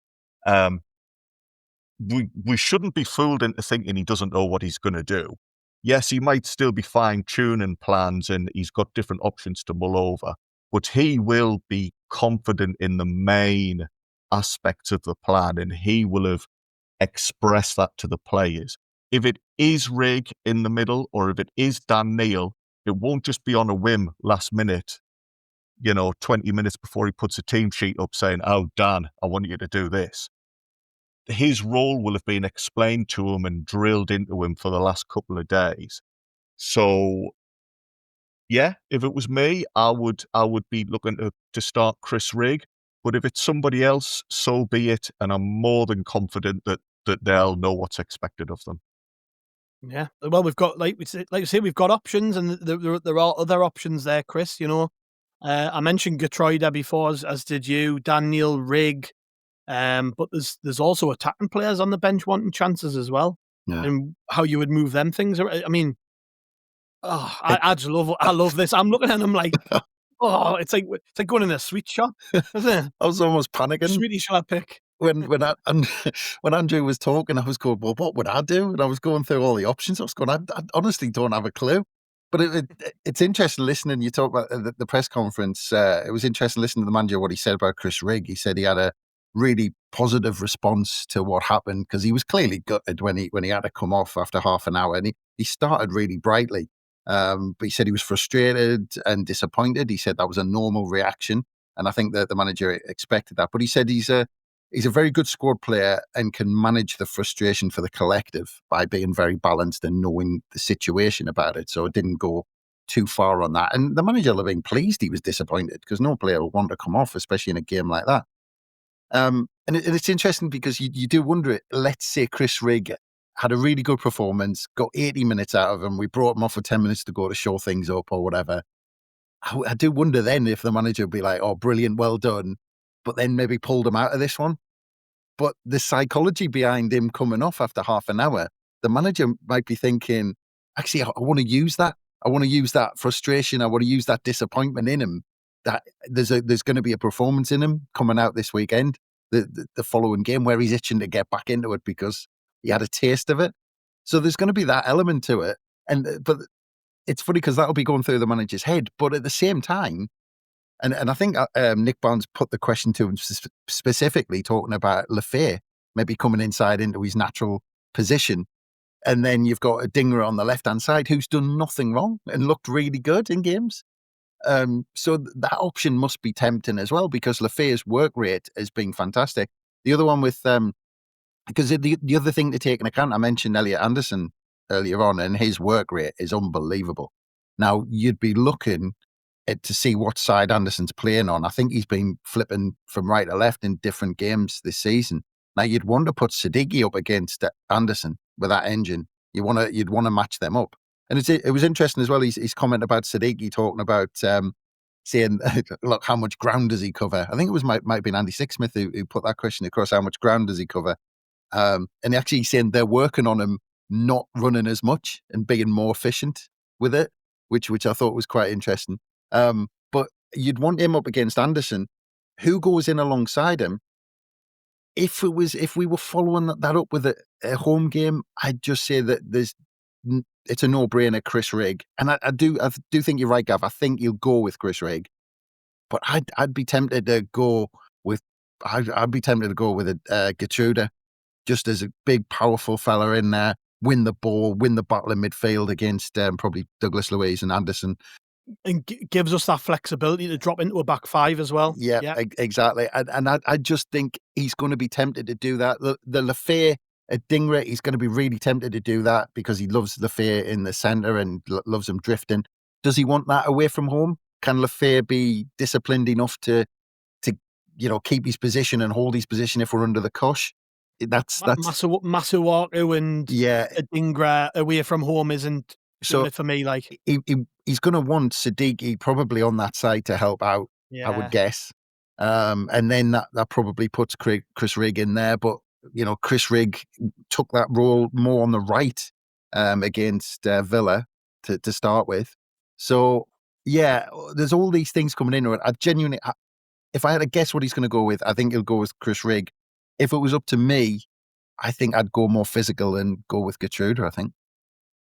We shouldn't be fooled into thinking he doesn't know what he's going to do. Yes, he might still be fine-tuning plans and he's got different options to mull over, but he will be confident in the main aspects of the plan and he will have expressed that to the players. If it is Rigg in the middle or if it is Dan Neil, it won't just be on a whim last minute, 20 minutes before he puts a team sheet up saying, "Oh, Dan, I want you to do this." His role will have been explained to him and drilled into him for the last couple of days. So, yeah, if it was me, I would be looking to start Chris Rigg. But if it's somebody else, so be it. And I'm more than confident that they'll know what's expected of them. Yeah, well, we've got like we say, we've got options, and there are other options there, Chris. I mentioned Geertruida before, as did you, Dan Neil, Rigg. But there's also attacking players on the bench wanting chances as well, and how you would move them things. I mean, I love this. I'm looking at them like, it's like going in a sweet shop, isn't it? I was almost panicking. Sweetie, shall I pick? When Andrew was talking, I was going, well, what would I do? And I was going through all the options. I was going, I honestly don't have a clue. But it's interesting listening. You talk about the press conference. It was interesting listening to the manager, what he said about Chris Rigg. He said he had a really positive response to what happened because he was clearly gutted when he had to come off after half an hour. And he started really brightly. But he said he was frustrated and disappointed. He said that was a normal reaction. And I think that the manager expected that. But he said he's a very good squad player and can manage the frustration for the collective by being very balanced and knowing the situation about it. So it didn't go too far on that. And the manager will have been pleased he was disappointed because no player will want to come off, especially in a game like that. And it's interesting because you do wonder, let's say Chris Rigg had a really good performance, got 80 minutes out of him. We brought him off for 10 minutes to go to show things up or whatever. I do wonder then if the manager would be like, "Oh, brilliant, well done." but then maybe pulled him out of this one. But the psychology behind him coming off after half an hour, the manager might be thinking, actually, I want to use that. I want to use that frustration. I want to use that disappointment in him. That there's going to be a performance in him coming out this weekend, the following game, where he's itching to get back into it because he had a taste of it. So there's going to be that element to it. But it's funny because that'll be going through the manager's head. But at the same time, and I think Nick Barnes put the question to him specifically, talking about Le Fay maybe coming inside into his natural position. And then you've got a Dinger on the left-hand side who's done nothing wrong and looked really good in games. So that option must be tempting as well, because Le Fay's work rate has been fantastic. The other one with, because the other thing to take into account, I mentioned Elliot Anderson earlier on, and his work rate is unbelievable. Now, you'd be looking to see what side Anderson's playing on. I think he's been flipping from right to left in different games this season. Now, you'd want to put Siddiqui up against Anderson with that engine. You'd want to match them up. And it was interesting as well. His comment about Siddiqui talking about saying, look, how much ground does he cover? I think it might have been Andy Sixsmith who put that question across. How much ground does he cover? And actually saying they're working on him not running as much and being more efficient with it, which I thought was quite interesting. But you'd want him up against Anderson. Who goes in alongside him? If we were following that up with a home game, I'd just say that it's a no-brainer, Chris Rigg. And I do think you're right, Gav. I think you'll go with Chris Rigg, but I'd be tempted to go with Gertruda, just as a big, powerful fella in there, win the ball, win the battle in midfield against probably Douglas Luiz and Anderson. And gives us that flexibility to drop into a back five as well. Yeah. Exactly. And I just think he's going to be tempted to do that. The Le Fay at Dingra, he's going to be really tempted to do that because he loves Le Fay in the centre and loves him drifting. Does he want that away from home? Can Le Fay be disciplined enough to keep his position and hold his position if we're under the cosh? That's Masuaku and Dingra away from home isn't it for me. Like he's going to want Siddiqui probably on that side to help out. I would guess, and then that probably puts Chris Rigg in there. But Chris Rigg took that role more on the right against Villa to start with. So there's all these things coming into it. I genuinely, if I had to guess what he's going to go with, I think he'll go with Chris Rigg. If it was up to me, I think I'd go more physical and go with Gertruda, I think.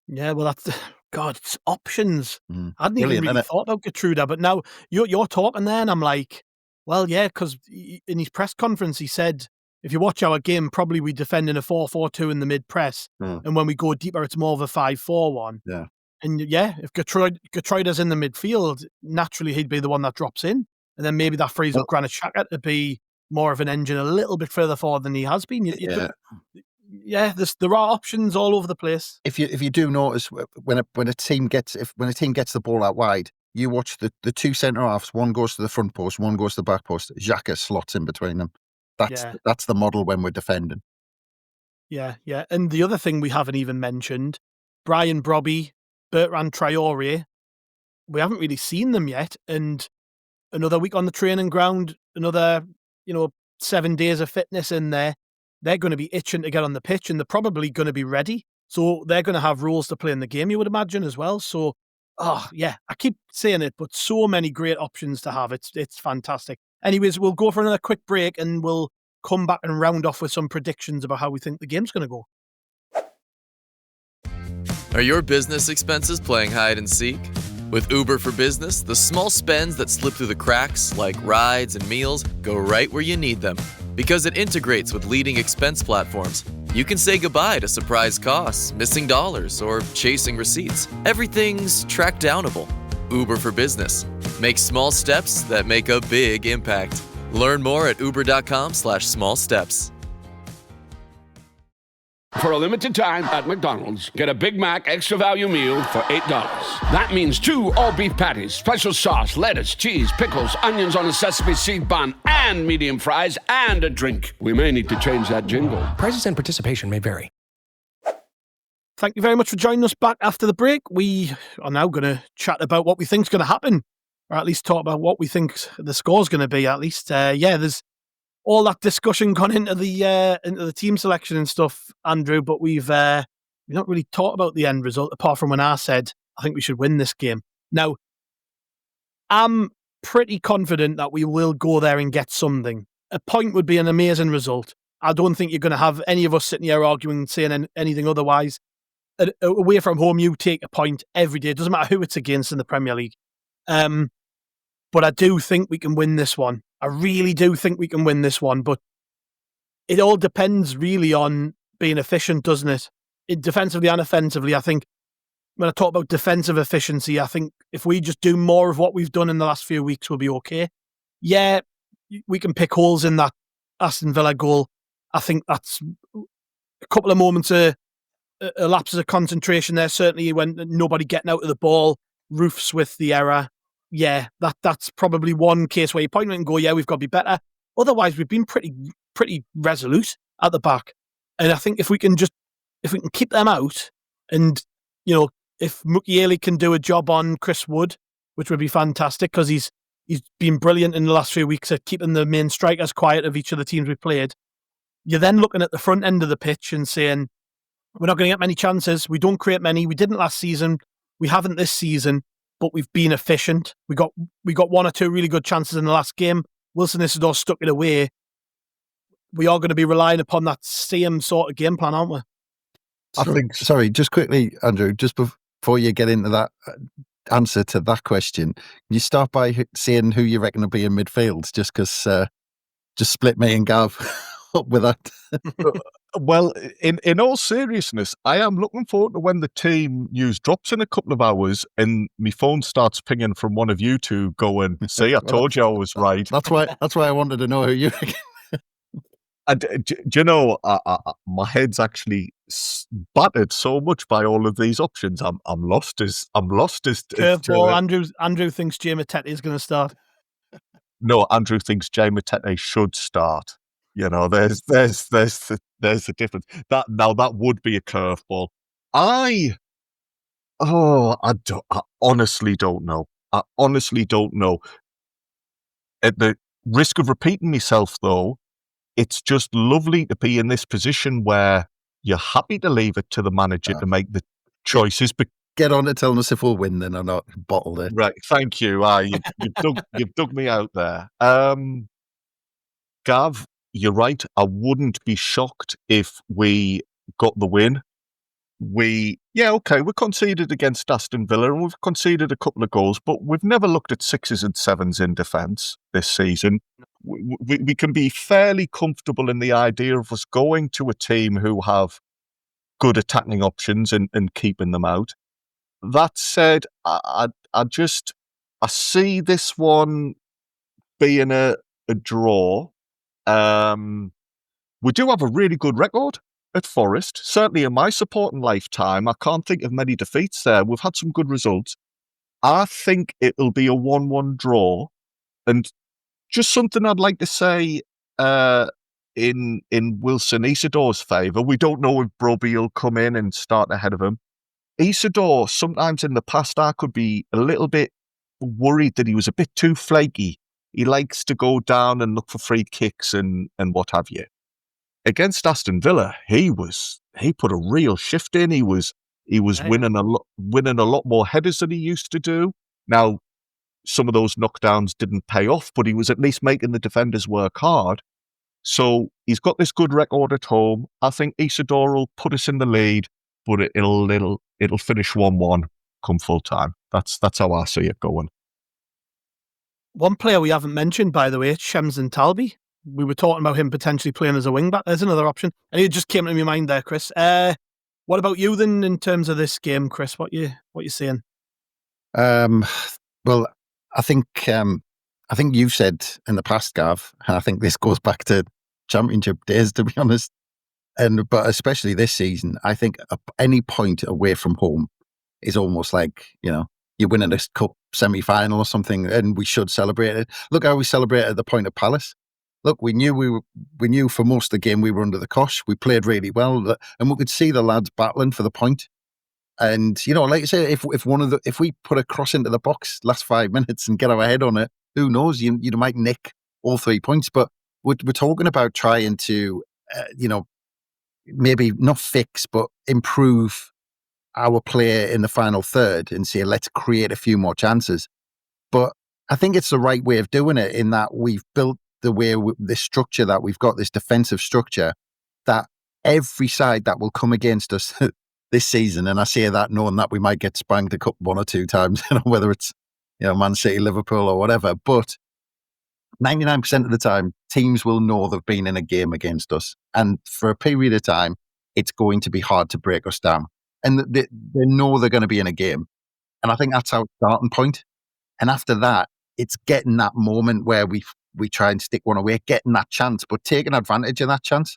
Yeah, well, it's options. I hadn't even really thought about Gertruda, but now you're talking there, and I'm like, well, yeah, because in his press conference, he said, if you watch our game, probably we defend in a 4-4-2 in the mid-press, and when we go deeper, it's more of a 5-4-1. Yeah. And if Gertruda's in the midfield, naturally he'd be the one that drops in, and then maybe that frees up Granit Xhaka to be more of an engine a little bit further forward than he has been. There are options all over the place. If you do notice when a team gets the ball out wide, you watch the two centre halves. One goes to the front post, one goes to the back post. Xhaka slots in between them. That's the model when we're defending. Yeah. And the other thing we haven't even mentioned, Brian Brobby, Bertrand Traoré. We haven't really seen them yet, and another week on the training ground, another 7 days of fitness in there. They're going to be itching to get on the pitch, and they're probably going to be ready. So they're going to have roles to play in the game, you would imagine, as well. So, I keep saying it, but so many great options to have. It's fantastic. Anyways, we'll go for another quick break, and we'll come back and round off with some predictions about how we think the game's going to go. Are your business expenses playing hide and seek? With Uber for Business, the small spends that slip through the cracks, like rides and meals, go right where you need them. Because it integrates with leading expense platforms, you can say goodbye to surprise costs, missing dollars, or chasing receipts. Everything's track-downable. Uber for Business. Make small steps that make a big impact. Learn more at uber.com/small steps. For a limited time at McDonald's, get a Big Mac Extra Value Meal for $8. That means 2 all-beef patties, special sauce, lettuce, cheese, pickles, onions on a sesame seed bun, and medium fries, and a drink. We may need to change that jingle. Prices and participation may vary. Thank you very much for joining us back after the break. We are now going to chat about what we think is going to happen or at least talk about what we think the score's going to be. At least, there's all that discussion gone into the team selection and stuff, Andrew. But we've not really talked about the end result, apart from when I said I think we should win this game. Now, I'm pretty confident that we will go there and get something. A point would be an amazing result. I don't think you're going to have any of us sitting here arguing and saying anything otherwise. Away from home, you take a point every day. It doesn't matter who it's against in the Premier League. But I do think we can win this one. I really do think we can win this one. But it all depends really on being efficient, doesn't it? Defensively and offensively, I think when I talk about defensive efficiency, I think if we just do more of what we've done in the last few weeks, we'll be okay. Yeah, we can pick holes in that Aston Villa goal. I think that's a couple of moments of lapses of concentration there, certainly when nobody getting out of the ball, Roofs with the error. Yeah, that's probably one case where you point it and go, yeah, we've got to be better. Otherwise, we've been pretty resolute at the back. And I think if we can keep them out, and if Mukiele can do a job on Chris Wood, which would be fantastic because he's been brilliant in the last few weeks at keeping the main strikers quiet of each of the teams we played. You're then looking at the front end of the pitch and saying, we're not going to get many chances. We don't create many. We didn't last season. We haven't this season, but we've been efficient. We got one or two really good chances in the last game. Wilson Isidore stuck it away. We are going to be relying upon that same sort of game plan, aren't we? Sorry, just quickly, Andrew, just before you get into that answer to that question, can you start by saying who you reckon will be in midfield? Just because, just split me and Gav up with that. Well, in all seriousness, I am looking forward to when the team news drops in a couple of hours and my phone starts pinging from one of you two going, see, I told you I was right. That's why I wanted to know who you reckon. And do you know, my head's actually battered so much by all of these options. I'm lost as curveball. Andrew thinks Jay Matete is going to start. No, Andrew thinks Jay Matete should start. There's the difference. That would be a curveball. I honestly don't know. I honestly don't know. At the risk of repeating myself, though, it's just lovely to be in this position where you're happy to leave it to the manager to make the choices. But get on to telling us if we'll win then or not. Bottled it. Right. Thank you. You've dug me out there. Gav, you're right. I wouldn't be shocked if we got the win. We conceded against Aston Villa and we've conceded a couple of goals, but we've never looked at 6s and 7s in defence this season. We can be fairly comfortable in the idea of us going to a team who have good attacking options and keeping them out. That said, I see this one being a draw. We do have a really good record at Forest. Certainly in my supporting lifetime, I can't think of many defeats there. We've had some good results. I think it'll be a 1-1 draw. And just something I'd like to say in Wilson Isidore's favour, we don't know if Brobbey will come in and start ahead of him. Isidore, sometimes in the past, I could be a little bit worried that he was a bit too flaky. He likes to go down and look for free kicks and what have you. Against Aston Villa, he put a real shift in. He was winning a lot more headers than he used to do. Now, some of those knockdowns didn't pay off, but he was at least making the defenders work hard. So he's got this good record at home. I think Isidore will put us in the lead, but it'll finish 1-1 come full time. That's how I see it going. One player we haven't mentioned, by the way, Shemson Talbi. We were talking about him potentially playing as a wing back. There's another option, and it just came to my mind there, Chris. What about you then in terms of this game, Chris? What you saying? Well, I think you've said in the past, Gav, and I think this goes back to Championship days, to be honest. But especially this season, I think any point away from home is almost like, you're winning a cup semi-final or something, and we should celebrate it. Look how we celebrated the point of Palace. Look, we knew for most of the game we were under the cosh. We played really well, and we could see the lads battling for the point. And, like you say, if we put a cross into the box last 5 minutes and get our head on it, who knows? You might nick all 3 points. But we're talking about trying to, maybe not fix, but improve our play in the final third and say, let's create a few more chances. But I think it's the right way of doing it, in that we've built this structure that we've got, this defensive structure, that every side that will come against us this season, and I say that knowing that we might get spanked one or two times, whether it's Man City, Liverpool, or whatever, but 99% of the time, teams will know they've been in a game against us, and for a period of time, it's going to be hard to break us down, and they know they're going to be in a game, and I think that's our starting point. And after that, it's getting that moment where we try and stick one away, getting that chance, but taking advantage of that chance.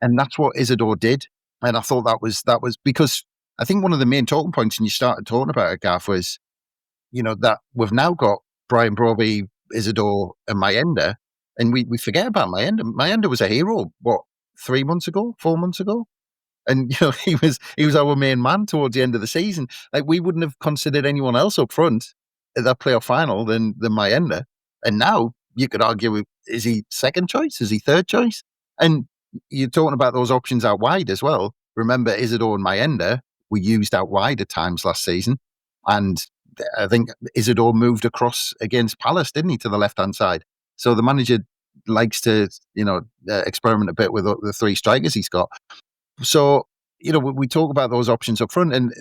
And that's what Isidore did. And I thought that was because I think one of the main talking points, and you started talking about it, Gav, was, that we've now got Brian Broby, Isidore, and Mayenda, and we forget about Mayenda. Mayenda was a hero, 4 months ago? And, he was our main man towards the end of the season. Like, we wouldn't have considered anyone else up front at that playoff final than Mayenda. And now you could argue, is he second choice? Is he third choice? And you're talking about those options out wide as well. Remember, Isidore and Mayenda were used out wide at times last season. And I think Isidore moved across against Palace, didn't he, to the left-hand side? So the manager likes to, experiment a bit with the three strikers he's got. So, we talk about those options up front, and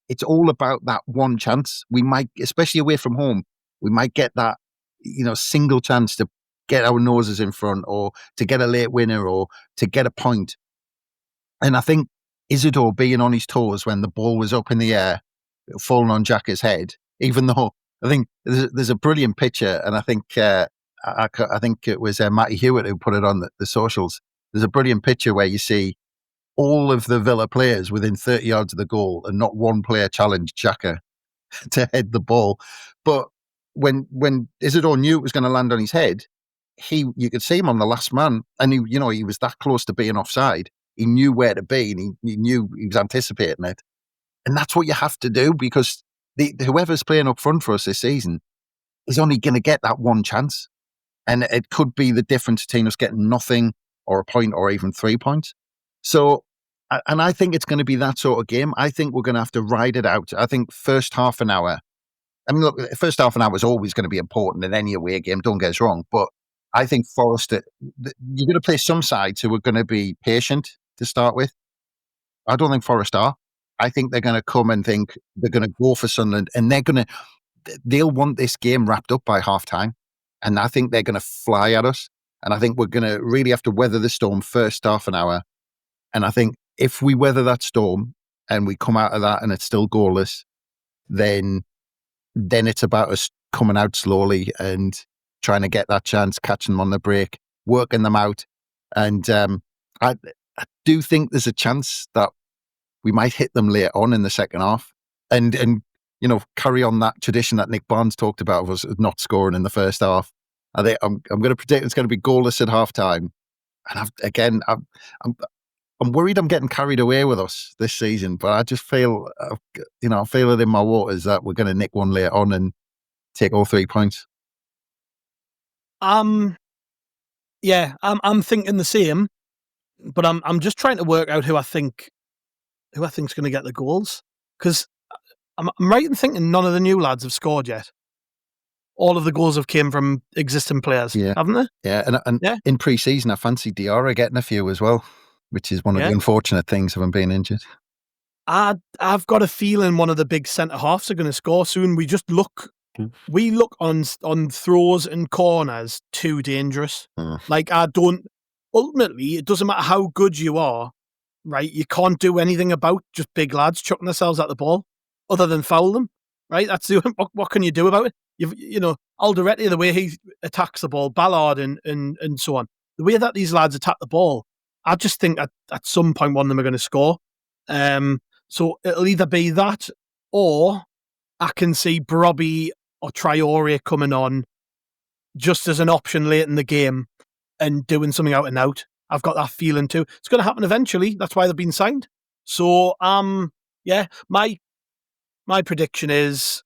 it's all about that one chance. We might, especially away from home, we might get that, single chance to get our noses in front, or to get a late winner, or to get a point. And I think Isidore being on his toes when the ball was up in the air, falling on Xhaka's head, even though I think there's a brilliant picture, and I think I think it was Matty Hewitt who put it on the socials. There's a brilliant picture where you see all of the Villa players within 30 yards of the goal, and not one player challenged Xhaka to head the ball. But when Isidore knew it was going to land on his head, you could see him on the last man, and he was that close to being offside. He knew where to be, and he knew he was anticipating it. And that's what you have to do, because whoever's playing up front for us this season is only going to get that one chance. And it could be the difference between us getting nothing, or a point, or even 3 points. So, and I think it's going to be that sort of game. I think we're going to have to ride it out. I think first half an hour, first half an hour is always going to be important in any away game, don't get us wrong. But I think Forest, you're going to play some sides who are going to be patient to start with. I don't think Forest are. I think they're going to come and think they're going to go for Sunderland, and they'll want this game wrapped up by half time. And I think they're going to fly at us. And I think we're going to really have to weather the storm first half an hour. And I think if we weather that storm and we come out of that and it's still goalless, then it's about us coming out slowly and trying to get that chance, catching them on the break, working them out. And I do think there's a chance that we might hit them later on in the second half and carry on that tradition that Nick Barnes talked about of us not scoring in the first half. I think I'm going to predict it's going to be goalless at half time. And I'm worried I'm getting carried away with us this season, but I just feel, I feel it in my waters that we're going to nick one later on and take all 3 points. Yeah, I'm thinking the same, but I'm just trying to work out who I think's going to get the goals, because I'm right in thinking none of the new lads have scored yet. All of the goals have came from existing players, haven't they? Yeah, and in pre-season, I fancy Diarra getting a few as well, which is one of the unfortunate things of him being injured. I've got a feeling one of the big centre halves are going to score soon. We look on throws and corners too dangerous. Like, ultimately, it doesn't matter how good you are, right? You can't do anything about just big lads chucking themselves at the ball other than foul them, right? That's what can you do about it? Alderete, the way he attacks the ball, Ballard and so on, the way that these lads attack the ball, I just think at some point one of them are going to score. So it'll either be that, or I can see Broby or Traore coming on just as an option late in the game and doing something out and out. I've got that feeling too. It's going to happen eventually. That's why they've been signed. So, my My prediction is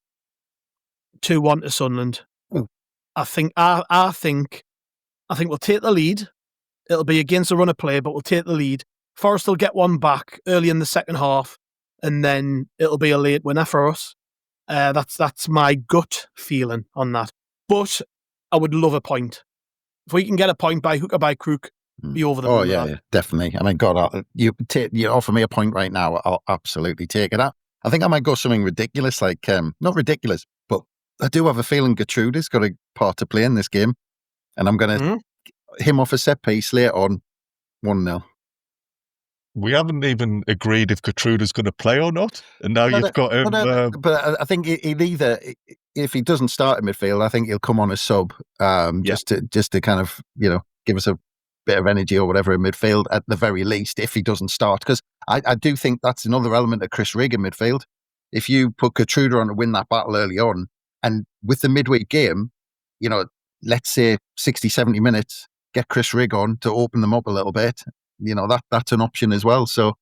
2-1 to Sunderland. Ooh. I think we'll take the lead. It'll be against a run of play, but we'll take the lead. Forest will get one back early in the second half, and then it'll be a late winner for us. That's my gut feeling on that. But I would love a point. If we can get a point by hook or by crook, be over the moon. Oh, yeah, definitely. I mean, God, you offer me a point right now, I'll absolutely take it. I think I might go something ridiculous, like, not ridiculous, but I do have a feeling Gertrude's got a part to play in this game, and I'm going to him off a set piece later on, 1-0. We haven't even agreed if Gertrude's going to play or not, and now you've got him. But I think he'll either, if he doesn't start in midfield, I think he'll come on as sub, just to kind of, give us a bit of energy or whatever in midfield at the very least, if he doesn't start. Because I do think that's another element of Chris Rigg in midfield. If you put Gertrude on to win that battle early on, and with the midweek game, let's say 60, 70 minutes, get Chris Rigg on to open them up a little bit. That's an option as well. So,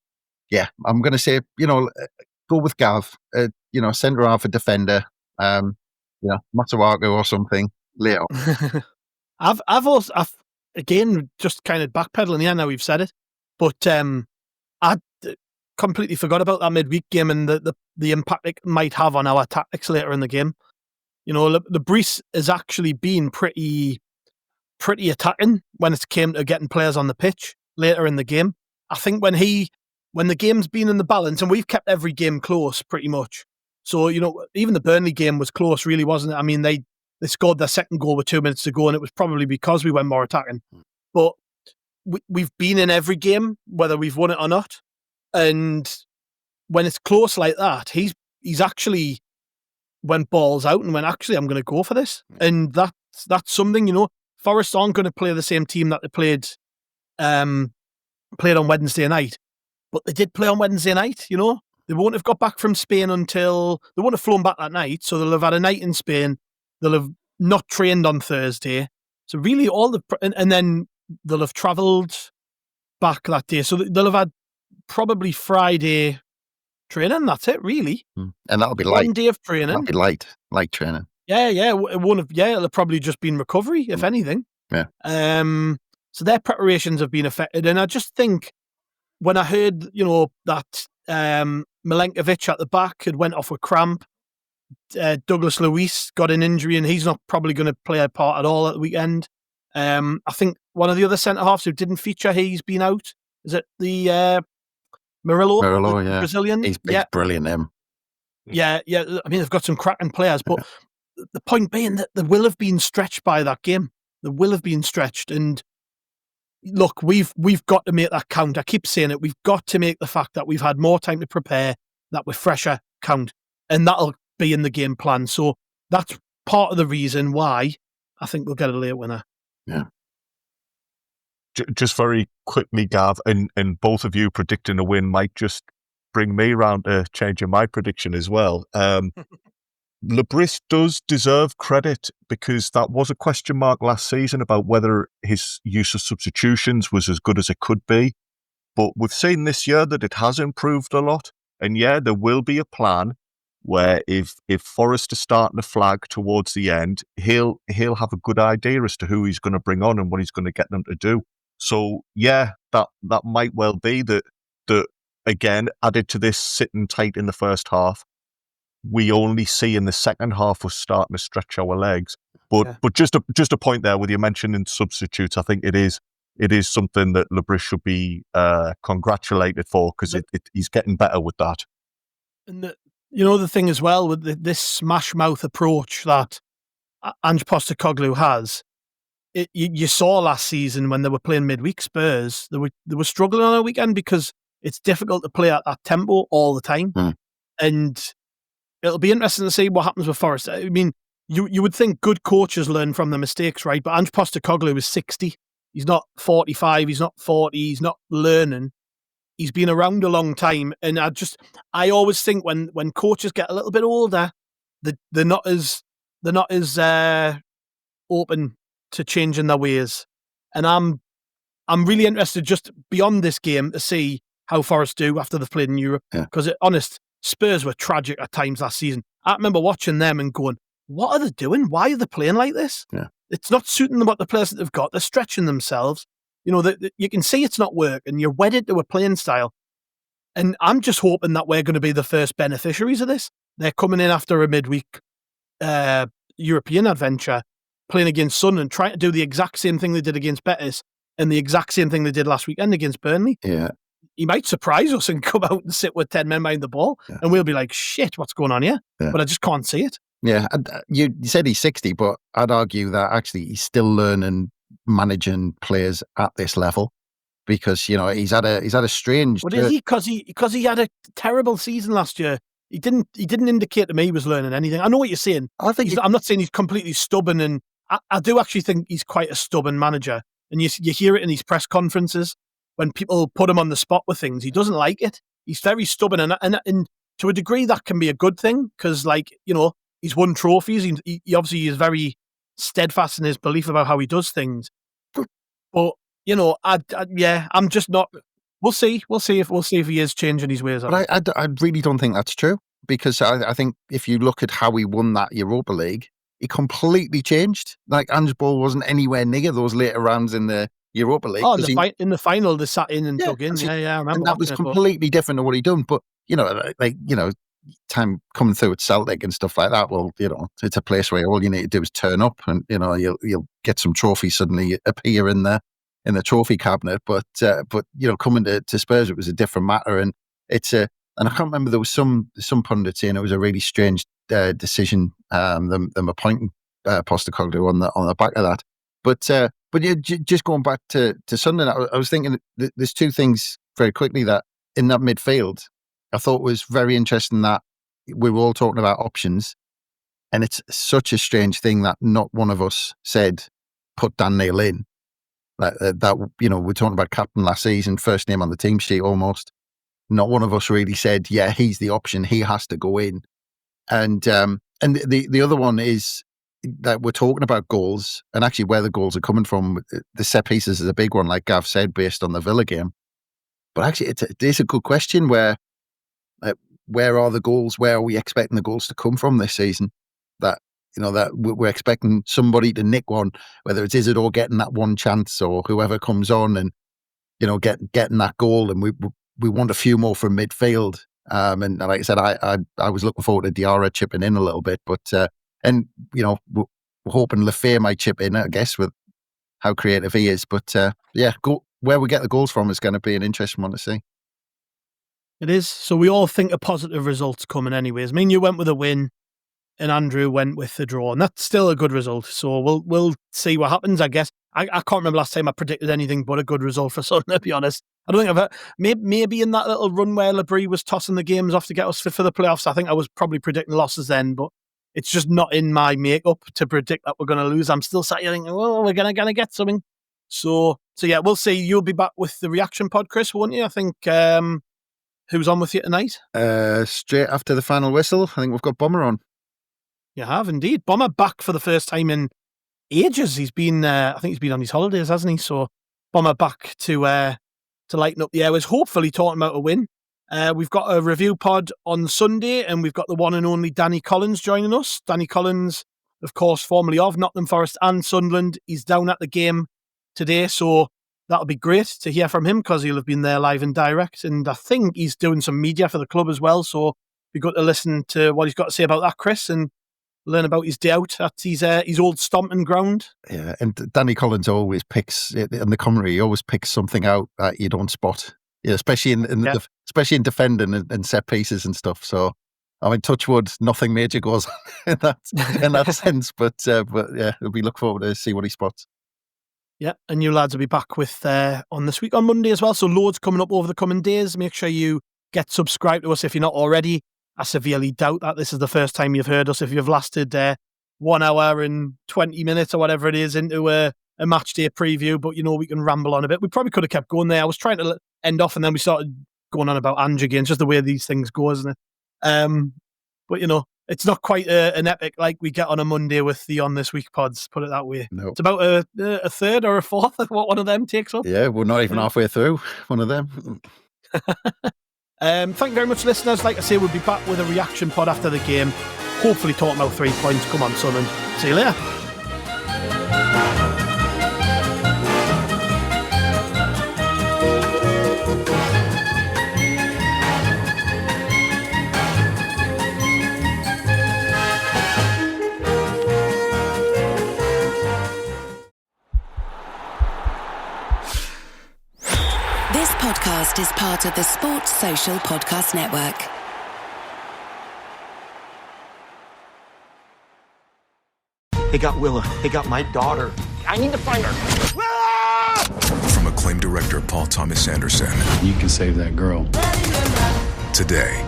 yeah, I'm going to say, go with Gav, centre half a defender, Matawaku or something later. I've again just kind of backpedaling here now we've said it, but I completely forgot about that midweek game and the impact it might have on our tactics later in the game. Le Bris has actually been pretty attacking when it came to getting players on the pitch later in the game. I think when the game's been in the balance, and we've kept every game close pretty much. So, even the Burnley game was close, really, wasn't it? I mean, they scored their second goal with 2 minutes to go, and it was probably because we went more attacking. But we've been in every game, whether we've won it or not. And when it's close like that, he's actually went balls out and went, actually, I'm going to go for this. And that's something, Forest aren't going to play the same team that they played on Wednesday night. But they did play on Wednesday night, They won't have got back from Spain until... They won't have flown back that night, so they'll have had a night in Spain. They'll have not trained on Thursday. So really and then they'll have travelled back that day. So they'll have had probably Friday training. That's it, really. And that'll be light. 1 day of training. That'll be light training. Yeah. It won't have. Yeah, it'll have probably just been recovery, if anything. Yeah. So their preparations have been affected, and I just think when I heard, that Milenkovic at the back had went off with cramp. Douglas Luiz got an injury, and he's not probably going to play a part at all at the weekend. I think one of the other centre halves who didn't feature, he's been out. Is it the Murillo? Murillo, yeah. Brazilian? He's brilliant, him. Yeah. I mean, they've got some cracking players, but the point being that they will have been stretched by that game. They will have been stretched. And look, we've got to make that count. I keep saying it. We've got to make the fact that we've had more time to prepare, that we're fresher, count. And that'll be in the game plan. So that's part of the reason why I think we'll get a late winner. Yeah. Just very quickly, Gav, and both of you predicting a win might just bring me around to changing my prediction as well. Le Bris does deserve credit, because that was a question mark last season about whether his use of substitutions was as good as it could be. But we've seen this year that it has improved a lot. And yeah, there will be a plan where if Forrest is starting to flag towards the end, he'll have a good idea as to who he's going to bring on and what he's going to get them to do. So yeah, that might well be that again, added to this sitting tight in the first half, we only see in the second half we're starting to stretch our legs. But just a point there with you mentioning substitutes, I think it is something that Le Bris should be congratulated for, because he's getting better with that. And the thing as well with this smash mouth approach that Ange Postecoglou has, you saw last season when they were playing midweek Spurs, they were struggling on a weekend because it's difficult to play at that tempo all the time. And it'll be interesting to see what happens with Forest. I mean, you would think good coaches learn from their mistakes, right? But Ange Postecoglou is 60. He's not 45. He's not 40. He's not learning. He's been around a long time. And I always think when coaches get a little bit older, they're not as open to changing their ways. And I'm really interested just beyond this game to see how Forest do after they've played in Europe. Because, honest, Spurs were tragic at times last season. I remember watching them and going, what are they doing? Why are they playing like this? Yeah. It's not suiting them what the players that they've got. They're stretching themselves. You know, you can see it's not working. You're wedded to a playing style. And I'm just hoping that we're going to be the first beneficiaries of this. They're coming in after a midweek European adventure, playing against Sunderland, trying to do the exact same thing they did against Betis and the exact same thing they did last weekend against Burnley. Yeah. He might surprise us and come out and sit with 10 men behind the ball, and we'll be like, shit, what's going on here? Yeah. But I just can't see it. Yeah. You said he's 60, but I'd argue that actually he's still learning managing players at this level, because, you know, he's had a strange... But is he? Because he had a terrible season last year. He didn't indicate to me he was learning anything. I know what you're saying. I'm not saying he's completely stubborn, and I do actually think he's quite a stubborn manager. And you hear it in these press conferences when people put him on the spot with things. He doesn't like it. He's very stubborn, and to a degree that can be a good thing, because, like, you know, he's won trophies. He obviously is very steadfast in his belief about how he does things. But you know, I'm just not. We'll see if he is changing his ways. But I really don't think that's true, because I think if you look at how he won that Europa League, he completely changed. Like, Ange Ball wasn't anywhere near those later rounds in the Europa League. Oh, in the final, they sat in and dug in. Yeah, I remember. And that was completely different to what he'd done. But, you know, like, you know, time coming through at Celtic and stuff like that, well, you know, it's a place where all you need to do is turn up, and, you know, you'll get some trophies suddenly appear in the trophy cabinet. But you know, coming to Spurs, it was a different matter, and and I can't remember, there was some pundit saying it was a really strange decision, them appointing Postecoglou on the back of that. But yeah, just going back to Sunderland, I was thinking that there's two things very quickly that in that midfield I thought was very interesting, that we were all talking about options, and it's such a strange thing that not one of us said put Dan Neil in. That, you know, we're talking about captain last season, first name on the team sheet almost. Not one of us really said, yeah, he's the option, he has to go in. And the other one is that we're talking about goals, and actually where the goals are coming from. The set pieces is a big one, like Gav said, based on the Villa game. But actually, it is a good question, where are the goals? Where are we expecting the goals to come from this season? That, you know, that we're expecting somebody to nick one, whether it's Isidore getting that one chance or whoever comes on and, you know, getting that goal. And we want a few more from midfield. And like I said, I was looking forward to Diarra chipping in a little bit, but and, you know, we're hoping Lefebvre might chip in, I guess, with how creative he is. But yeah, where we get the goals from is going to be an interesting one to see. It is. So we all think a positive result's coming anyways. I mean, you went with a win and Andrew went with the draw, and that's still a good result. So we'll see what happens, I guess. I can't remember last time I predicted anything but a good result for Sunderland, to be honest. I don't think I've maybe in that little run where Le Bris was tossing the games off to get us fit for the playoffs, I think I was probably predicting losses then, but it's just not in my makeup to predict that we're going to lose. I'm still sat here thinking, well, we're going to get something. So yeah, we'll see. You'll be back with the reaction pod, Chris, won't you? I think... who's on with you tonight? Straight after the final whistle, I think we've got Bomber on. You have indeed. Bomber back for the first time in ages. He's been, I think he's been on his holidays, hasn't he? So Bomber back to lighten up the airways, hopefully talking about a win. We've got a review pod on Sunday, and we've got the one and only Danny Collins joining us. Danny Collins, of course, formerly of Nottingham Forest and Sunderland. He's down at the game today, so that'll be great to hear from him, because he'll have been there live and direct. And I think he's doing some media for the club as well. So it'll be good to listen to what he's got to say about that, Chris, and learn about his day out at his old stomping ground. Yeah, and Danny Collins always picks, in the commentary, he always picks something out that you don't spot. Yeah, especially especially in defending and set pieces and stuff. So, I mean, touch wood, nothing major goes on in that sense. But yeah, we look forward to see what he spots. Yeah, and you lads will be back with on this week on Monday as well. So loads coming up over the coming days. Make sure you get subscribed to us if you're not already. I severely doubt that this is the first time you've heard us. If you've lasted 1 hour and 20 minutes or whatever it is into a match day preview, but you know, we can ramble on a bit. We probably could have kept going there. I was trying to end off and then we started going on about Ange again. It's just the way these things go, isn't it? But you know, it's not quite an epic like we get on a Monday with the On This Week pods, put it that way. No. It's about a third or a fourth of what one of them takes up. Yeah, we're not even halfway through one of them. Thank you very much, listeners. Like I say, we'll be back with a reaction pod after the game. Hopefully talking about 3 points. Come on, Sunderland. See you later. This podcast is part of the Sports Social Podcast Network. They got Willa. They got my daughter. I need to find her. From acclaimed director Paul Thomas Anderson. You can save that girl. Today,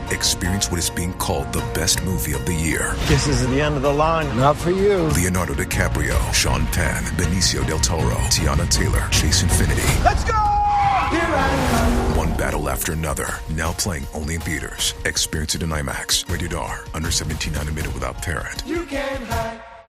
experience what is being called the best movie of the year. This is the end of the line. Not for you. Leonardo DiCaprio, Sean Penn, Benicio del Toro, Tiana Taylor, Chase Infinity. Let's go! One battle after another. Now playing only in theaters. Experience it in IMAX. Rated R. Under 17 not admitted without parent. You can't hide.